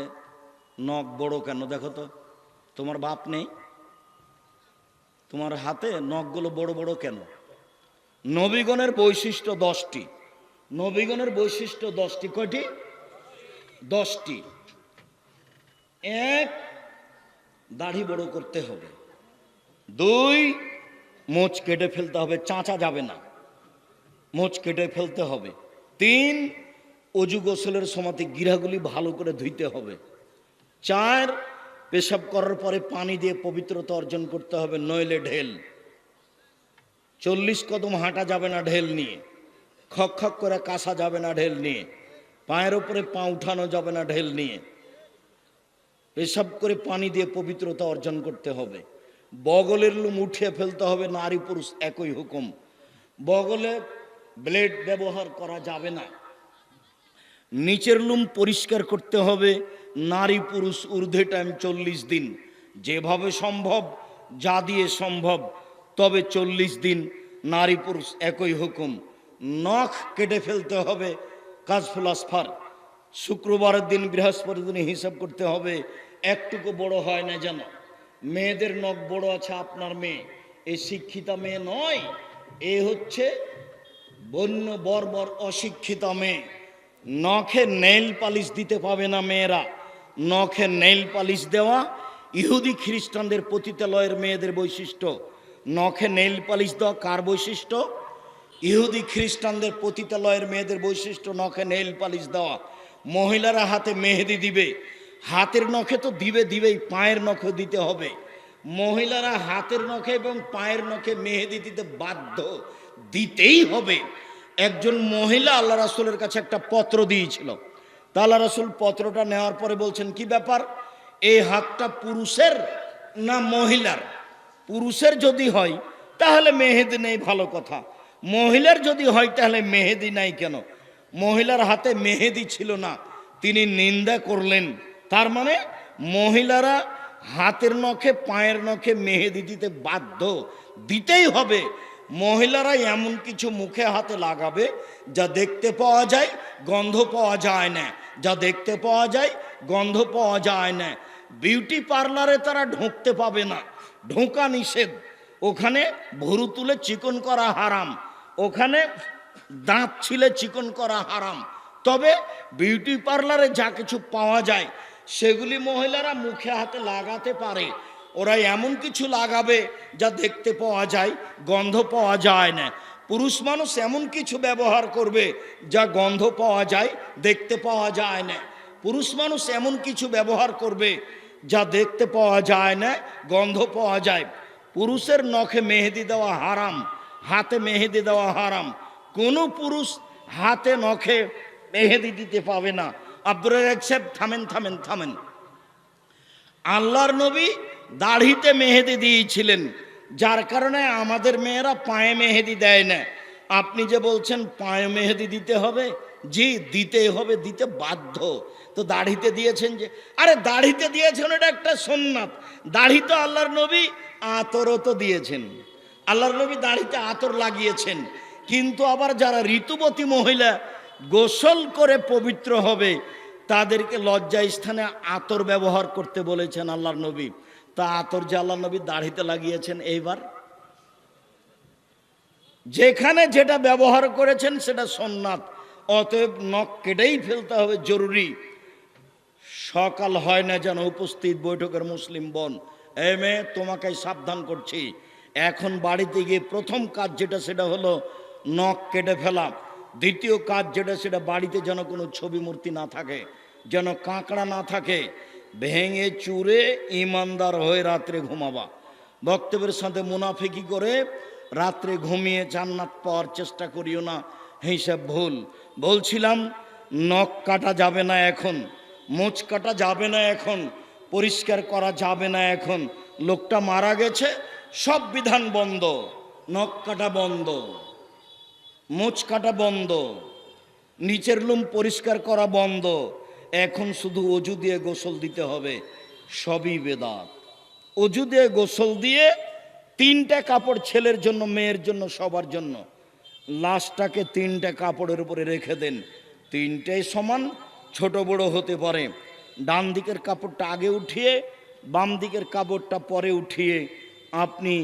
নখ বড় কেন? দেখো তো, তোমার বাপ নেই, তোমার হাতে নখগুলো বড় বড় কেন? নবীগণের বৈশিষ্ট্য 10টি। নবীগণের বৈশিষ্ট্য 10টি। কয়টি? 10টি। 1, দাড়ি বড় করতে হবে। 2, মোচ কেটে ফেলতে হবে, চাঁচা যাবে না, মোচ কেটে ফেলতে হবে। 3, অজু গোসলের সময়তে গিরাগুলি ভালো করে ধুইতে হবে। 4, পেশাব করার পরে পানি দিয়ে পবিত্রতা অর্জন করতে হবে, নইলে ঢেল। 40 কদম হাঁটা যাবে না ঢেল নিয়ে, খক খক করে কাশা যাবে না ঢেল নিয়ে, পায়ের উপরে পা উঠানো যাবে না ঢেল নিয়ে। পেশাব করে পানি দিয়ে পবিত্রতা অর্জন করতে হবে। বগলের লুম উঠিয়ে ফেলতে হবে, নারী পুরুষ একই হুকুম। বগলে ব্লেড ব্যবহার করা যাবে না। নিচের লুম পরিষ্কার করতে হবে, নারী পুরুষ ঊর্ধ্বে টাইম 40 দিন, যেভাবে সম্ভব, যা দিয়ে সম্ভব, তবে 40 দিন নারী পুরুষ একই হুকুম। নখ কেটে ফেলতে হবে, কাজফুল আসফার। শুক্রবারের দিন, বৃহস্পতির দিনে হিসাব করতে হবে, একটুকু বড় হয় না যেন। মেয়েদের নখ বড় আছে, আপনার মেয়ে এই শিক্ষিতা মেয়ে নয়, এ হচ্ছে বন্য বর্বর অশিক্ষিতা মেয়ে। নখে নেইল পালিশ দিতে পাবে না মেয়েরা। নখে নেইল পালিশ দেওয়া ইহুদি খ্রিস্টানদের পতিতালয়ের মেয়েদের বৈশিষ্ট্য। নখে নেইল পালিশ দেওয়া কার বৈশিষ্ট্য? ইহুদি খ্রিস্টানদের পতিতালয়ের মেয়েদের বৈশিষ্ট্য নখে নেইল পালিশ দেওয়া। মহিলারা হাতে মেহেদি দিবে, হাতের নখে তো দিবেই, পায়ের নখে দিতে হবে। মহিলারা হাতের নখে এবং পায়ের নখে মেহেদি দিতে বাধ্য, দিতেই হবে। একজন মহিলা আল্লাহ রাসূলের কাছে একটা পত্র দিয়েছিল। তা আল্লাহ রাসূল পত্রটা নেওয়ার পরে বলছেন, কি ব্যাপার, এই হাতটা পুরুষের না মহিলার? পুরুষের যদি হয় তাহলে মেহেদি নেই, ভালো কথা। মহিলার যদি হয় তাহলে মেহেদি নাই কেন? মহিলার হাতে মেহেদি ছিল না, তিনি নিন্দা করলেন। তার মানে মহিলারা হাতের নখে, পায়ের নখে মেহেদি দিতে বাধ্য, দিতেই হবে। মহিলারা এমন কিছু মুখে হাতে লাগাবে যা দেখতে পাওয়া যায়, গন্ধ পাওয়া যায় না, যা দেখতে পাওয়া যায়, গন্ধ পাওয়া যায় না। বিউটি পার্লারে তারা ঢুকতে পাবে না, ঢোকা নিষেধ। ওখানে ভুরু তুলে চিকন করা হারাম, ওখানে দাঁত ছিলে চিকন করা হারাম। তবে বিউটি পার্লারে যা কিছু পাওয়া যায় সেগুলি মহিলারা মুখে হাতে লাগাতে পারে। ওরা এমন কিছু লাগাবে যা দেখতে পাওয়া যায়, গন্ধ পাওয়া যায় না। পুরুষ মানুষ এমন কিছু ব্যবহার করবে যা গন্ধ পাওয়া যায়, দেখতে পাওয়া যায় না। পুরুষ মানুষ এমন কিছু ব্যবহার করবে যা দেখতে পাওয়া যায় না, গন্ধ পাওয়া যায়। পুরুষের নখে মেহেদি দেওয়া হারাম, হাতে মেহেদি দেওয়া হারাম। কোনো পুরুষ হাতে নখে মেহেদি দিতে পাবে না। আব্দুর রাজ্জাক সাহেব, থামেন। আল্লাহর নবী দাড়িতে মেহেদি দিয়েছিলেন, যার কারণে আমাদের মেয়েরা পায়ে মেহেদি দেয় না। আপনি যে বলছেন পায়ে মেহেদি দিতে হবে, জি দিতেই হবে, দিতে বাধ্য। তো দাড়িতে দিয়েছেন যে, আরে দাড়িতে দিয়েছেন এটা একটা সুন্নাত। দাড়ি তো আল্লাহর নবী আতরও তো দিয়েছেন, আল্লাহর নবী দাড়িতে আতর লাগিয়েছেন। কিন্তু আবার যারা ঋতুবতী মহিলা গোসল করে পবিত্র হবে তাদেরকে লজ্জা স্থানে আতর ব্যবহার করতে বলেছেন আল্লাহর নবী। তা আতর যে আল্লাহর নবী দাড়িতে লাগিয়েছেন, এইবার যেখানে যেটা ব্যবহার করেছেন সেটা সুন্নাত, অতএব নখ কেটেই ফেলতে হবে, জরুরি। সকাল হয় না যেন উপস্থিত বৈঠকের মুসলিম বোন, এই মেয়ে তোমাকে সাবধান করছি, এখন বাড়িতে গিয়ে প্রথম কাজ যেটা সেটা হলো নখ কেটে ফেলা। দ্বিতীয় কাজ যেটা সেটা বাড়িতে যেন কোনো ছবি মূর্তি না থাকে, যেন কাঁকড়া না থাকে। ভেঙে চুরে ইমানদার হয়ে রাত্রে ঘুমাবা। বক্তব্যের সাথে মুনাফিকি করে রাত্রে ঘুমিয়ে জান্নাত পাওয়ার চেষ্টা করিও না, হিসাব ভুল। বলছিলাম নখ কাটা যাবে না এখন, মোচ কাটা যাবে না এখন, পরিষ্কার করা যাবে না এখন। লোকটা মারা গেছে, সব বিধান বন্ধ, নখ কাটা বন্ধ, মোচ কাটা বন্ধ, নিচের লুম পরিষ্কার করা বন্ধ। এখন শুধু অজু দিয়ে গোসল দিতে হবে, সবই বেদাত। অজু দিয়ে গোসল দিয়ে তিনটা কাপড়, ছেলের জন্য, মেয়ের জন্য, সবার জন্য, লাশটাকে তিনটা কাপড়ের উপরে রেখে দেন। তিনটাই সমান, ছোট বড় হতে পারে। ডান দিকের কাপড়টা আগে উঠিয়ে, বাম দিকের কাপড়টা পরে উঠিয়ে আপনি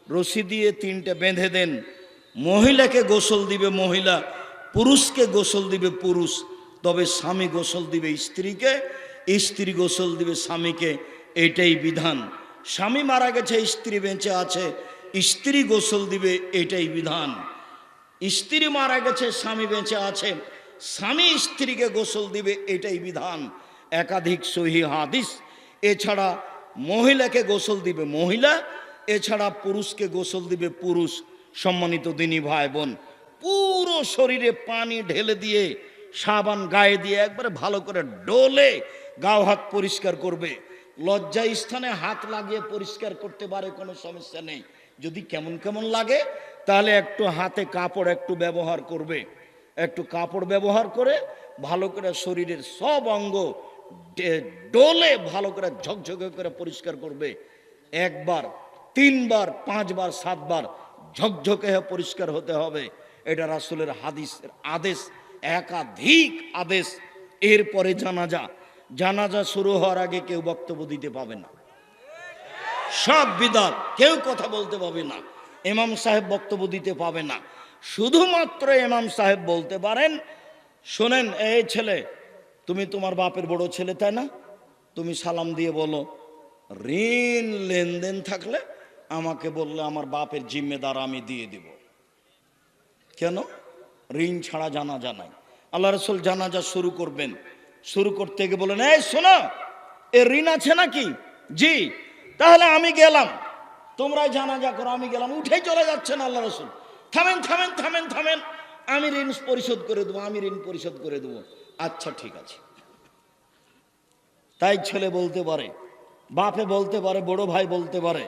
রশি দিয়ে তিনটে বেঁধে দেন। মহিলাকে গোসল দিবে মহিলা, পুরুষকে গোসল দিবে পুরুষ। তবে স্বামী গোসল দিবে স্ত্রীকে, স্ত্রী গোসল দিবে স্বামীকে, এটাই বিধান। স্বামী মারা গেছে, স্ত্রী বেঁচে আছে, স্ত্রী গোসল দিবে, এটাই বিধান। স্ত্রী মারা গেছে, স্বামী বেঁচে আছে, স্বামী স্ত্রীকে গোসল দিবে, এটাই বিধান। একাধিক সহিহ হাদিস। এছাড়া মহিলাকে গোসল দিবে মহিলা, এছাড়া পুরুষকে গোসল দিবে পুরুষ। সম্মানিত দিনী ভাই বোন, পুরো শরীরে পানি ঢেলে দিয়ে, সাবান গায়ে দিয়ে একবারে ভালো করে ডোলে গাও হাত পরিষ্কার করবে। লজ্জা স্থানে হাত লাগিয়ে পরিষ্কার করতে পারে, কোনো সমস্যা নেই। যদি কেমন কেমন লাগে তাহলে একটু হাতে কাপড় একটু ব্যবহার করবে, একটু কাপড় ব্যবহার করে ভালো করে শরীরের সব অঙ্গ ডোলে ভালো করে ঝকঝকে করে পরিষ্কার করবে। একবার, তিনবার, পাঁচবার, সাতবার ঝকঝকে পরিষ্কার হতে হবে। এটা রাসূলের হাদিসের আদেশ, একাধিক আদেশ। এরপরে জানাজা। জানাজা শুরু হওয়ার আগে কেউ বক্তব্য দিতে পাবে না, সব বিদআত, কেউ কথা বলতে পাবে না, ইমাম সাহেব বক্তব্য দিতে পাবে না। শুধুমাত্র ইমাম সাহেব বলতে পারেন, শোনেন এই ছেলে, তুমি তোমার বাপের বড় ছেলে তাই না, তুমি সালাম দিয়ে বলো, ঋণ লেনদেন থাকলে আমাকে বললে আমার বাপের জিম্মেদার আমি দিয়ে দিব। কেন? ঋণ ছাড়া জানাজা নাই। আল্লাহ রাসূল জানাজা শুরু করবেন, শুরু করতে গিয়ে বলেন, এই শোনো, এ ঋণ আছে নাকি? জি। তাহলে আমি গেলাম, তোমরা জানাজা করো, আমি গেলাম। উঠেই চলে যাচ্ছেন আল্লাহ রাসূল। থামেন থামেন থামেন থামেন, আমি ঋণ পরিশোধ করে দেবো, আমি ঋণ পরিশোধ করে দেবো। আচ্ছা ঠিক আছে। তাই ছেলে বলতে পারে, বাপে বলতে পারে, বড় ভাই বলতে পারে,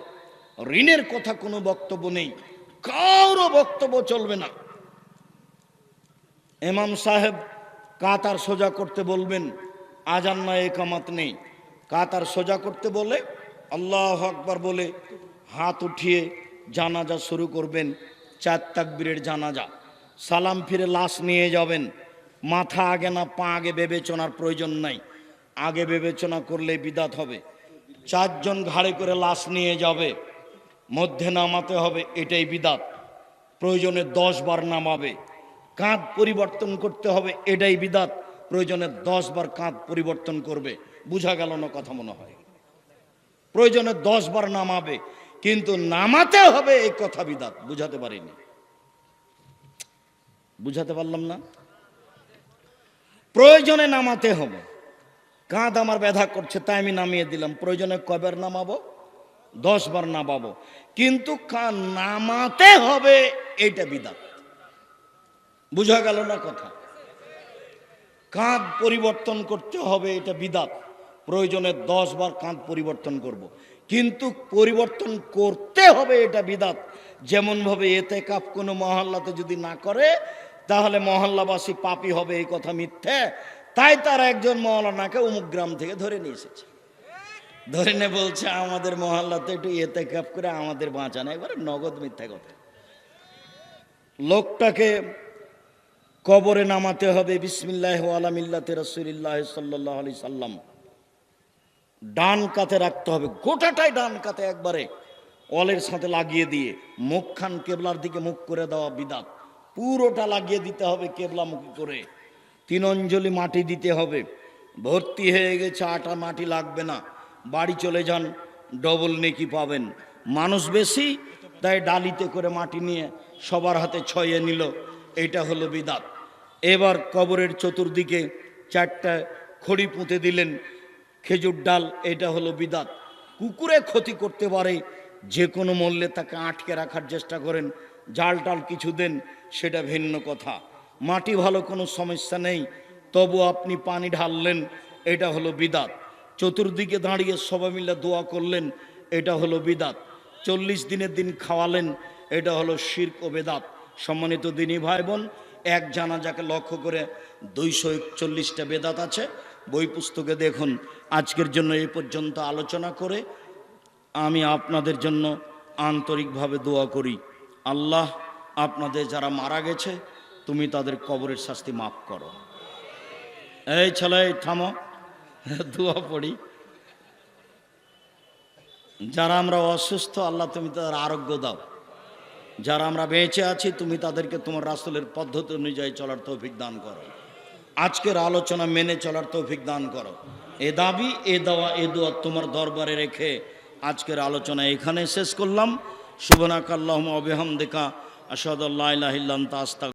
ঋণের কথা কোনো বক্তব্য নেই, কারো বক্তব্য চলবে না। ইমাম সাহেব কাতার সোজা করতে বলবেন, আজান না একামত নেই, কাতার সোজা করতে বলে আল্লাহু আকবার বলে হাত উঠিয়ে জানাজা শুরু করবেন। 4 তাকবীরের জানাজা। সালাম ফিরে লাশ নিয়ে যাবেন। মাথা আগে না পা আগে বিবেচনার প্রয়োজন নাই, আগে বিবেচনা করলে বিদাত হবে। 4 জন ঘাড়ে করে লাশ নিয়ে যাবে, মধ্যে নামাতে হবে, এটাই বিদাত। প্রয়োজনে 10 বার নামাবে। কাঁধ পরিবর্তন করতে হবে, এটাই বিদাত। প্রয়োজনে 10 বার কাঁধ পরিবর্তন করবে। বুঝা গেল না কথা মনে হয়? প্রয়োজনে 10 বার নামাবে, কিন্তু নামাতে হবে এই কথা বিদাত। বুঝাতে পারিনি, বুঝাতে পারলাম না? প্রয়োজনে নামাতে হবে। কাঁধ আমার ব্যথা করছে তাই আমি নামিয়ে দিলাম, প্রয়োজনে কয়বার নামাবো? 10 বার নামাবো, কিন্তু নামাতে হবে, এইটা বিদাত। বুঝা গেল না কথা? কাঁধ পরিবর্তন করতে হবে, এটা বিদাত। প্রয়োজনে 10 বার কাঁধ পরিবর্তন করব। কিন্তু পরিবর্তন করতে হবে, এটা বিদাত। যেমনভাবে এতেকাফ কোনো মহল্লাতে যদি না করে তাহলে মহল্লাবাসী পাপী হবে, এই কথা মিথ্যে। তাই তার একজন মওলানাকে অমুক গ্রাম থেকে ধরে নিয়ে এসেছে, ধরে নিয়ে বলছে আমাদের মহল্লাতে একটু এতেকাফ করে আমাদের বাঁচান। একবারে নগদ মিথ্যা কথা। লোকটাকে কবরে নামাতে হবে বিসমিল্লাহ ওয়ালা মিল্লাতে রাসূলিল্লাহ সাল্লাল্লাহু আলাইহি সাল্লাম। ডান কাতে রাখতে হবে, গোটাটাই ডান কাতে একবারে অলের সাথে লাগিয়ে দিয়ে মুখখান কেবলার দিকে মুখ করে দেওয়া বিদাত। পুরোটা লাগিয়ে দিতে হবে কেবলামুখী করে। 3 অঞ্জলি মাটি দিতে হবে। ভর্তি হয়ে গেছে, আটা মাটি লাগবে না, বাড়ি চলে যান, ডবল নেকি পাবেন। মানুষ বেশি, তাই ডালিতে করে মাটি নিয়ে সবার হাতে ছয়ে নিল, এটা হলো বিদাত। এবার কবরের চতুর্দিকে 4টা খড়ি পুঁতে দিলেন, খেজুর ডাল, এটা হলো বিদাত। কুকুরে ক্ষতি করতে পারে, যে কোনো মূল্যে তাকে আটকে রাখার চেষ্টা করেন, জাল টাল কিছু দেন, সেটা ভিন্ন কথা। মাটি ভালো, কোনো সমস্যা নেই, তবু আপনি পানি ঢাললেন, এটা হলো বিদাত। চতুর্দিকে দাঁড়িয়ে সবাই মিলে দোয়া করলেন, এটা হলো বিদাত। 40 দিনের দিন খাওয়ালেন, এটা হলো শিরক ও বেদাত। সম্মানিত দিনী ভাই বোন, এক জানাজাকে লক্ষ্য করে 241টা বেদাত আছে, বই পুস্তকে দেখুন। আজকের জন্য এই পর্যন্ত আলোচনা করে আমি আপনাদের জন্য আন্তরিকভাবে দোয়া করি, আল্লাহ আপনাদের যারা মারা গেছে তুমি তাদের কবরের শাস্তি মাফ করো। এই ছেলে থামো, দোয়া পড়ি। যারা আমরা অসুস্থ আল্লাহ তুমি তাদের আরোগ্য দাও, যারা আমরা বেঁচে আছি তুমি তাদেরকে তোমার রাসূলের পদ্ধতি অনুযায়ী চলার তৌফিক দান করো। আজকের আলোচনা মেনে চলার তৌফিক দান করো। এ দাবি, এ দাওয়া, এ দোয়া তোমার দরবারে রেখে আজকের আলোচনা এখানে শেষ করলাম। সুবহানাকাল্লাহুম্মা ওয়া বিহামদিকা আশহাদু আল্লা ইলাহা ইল্লা আনতা আস্তাগফিরুকা।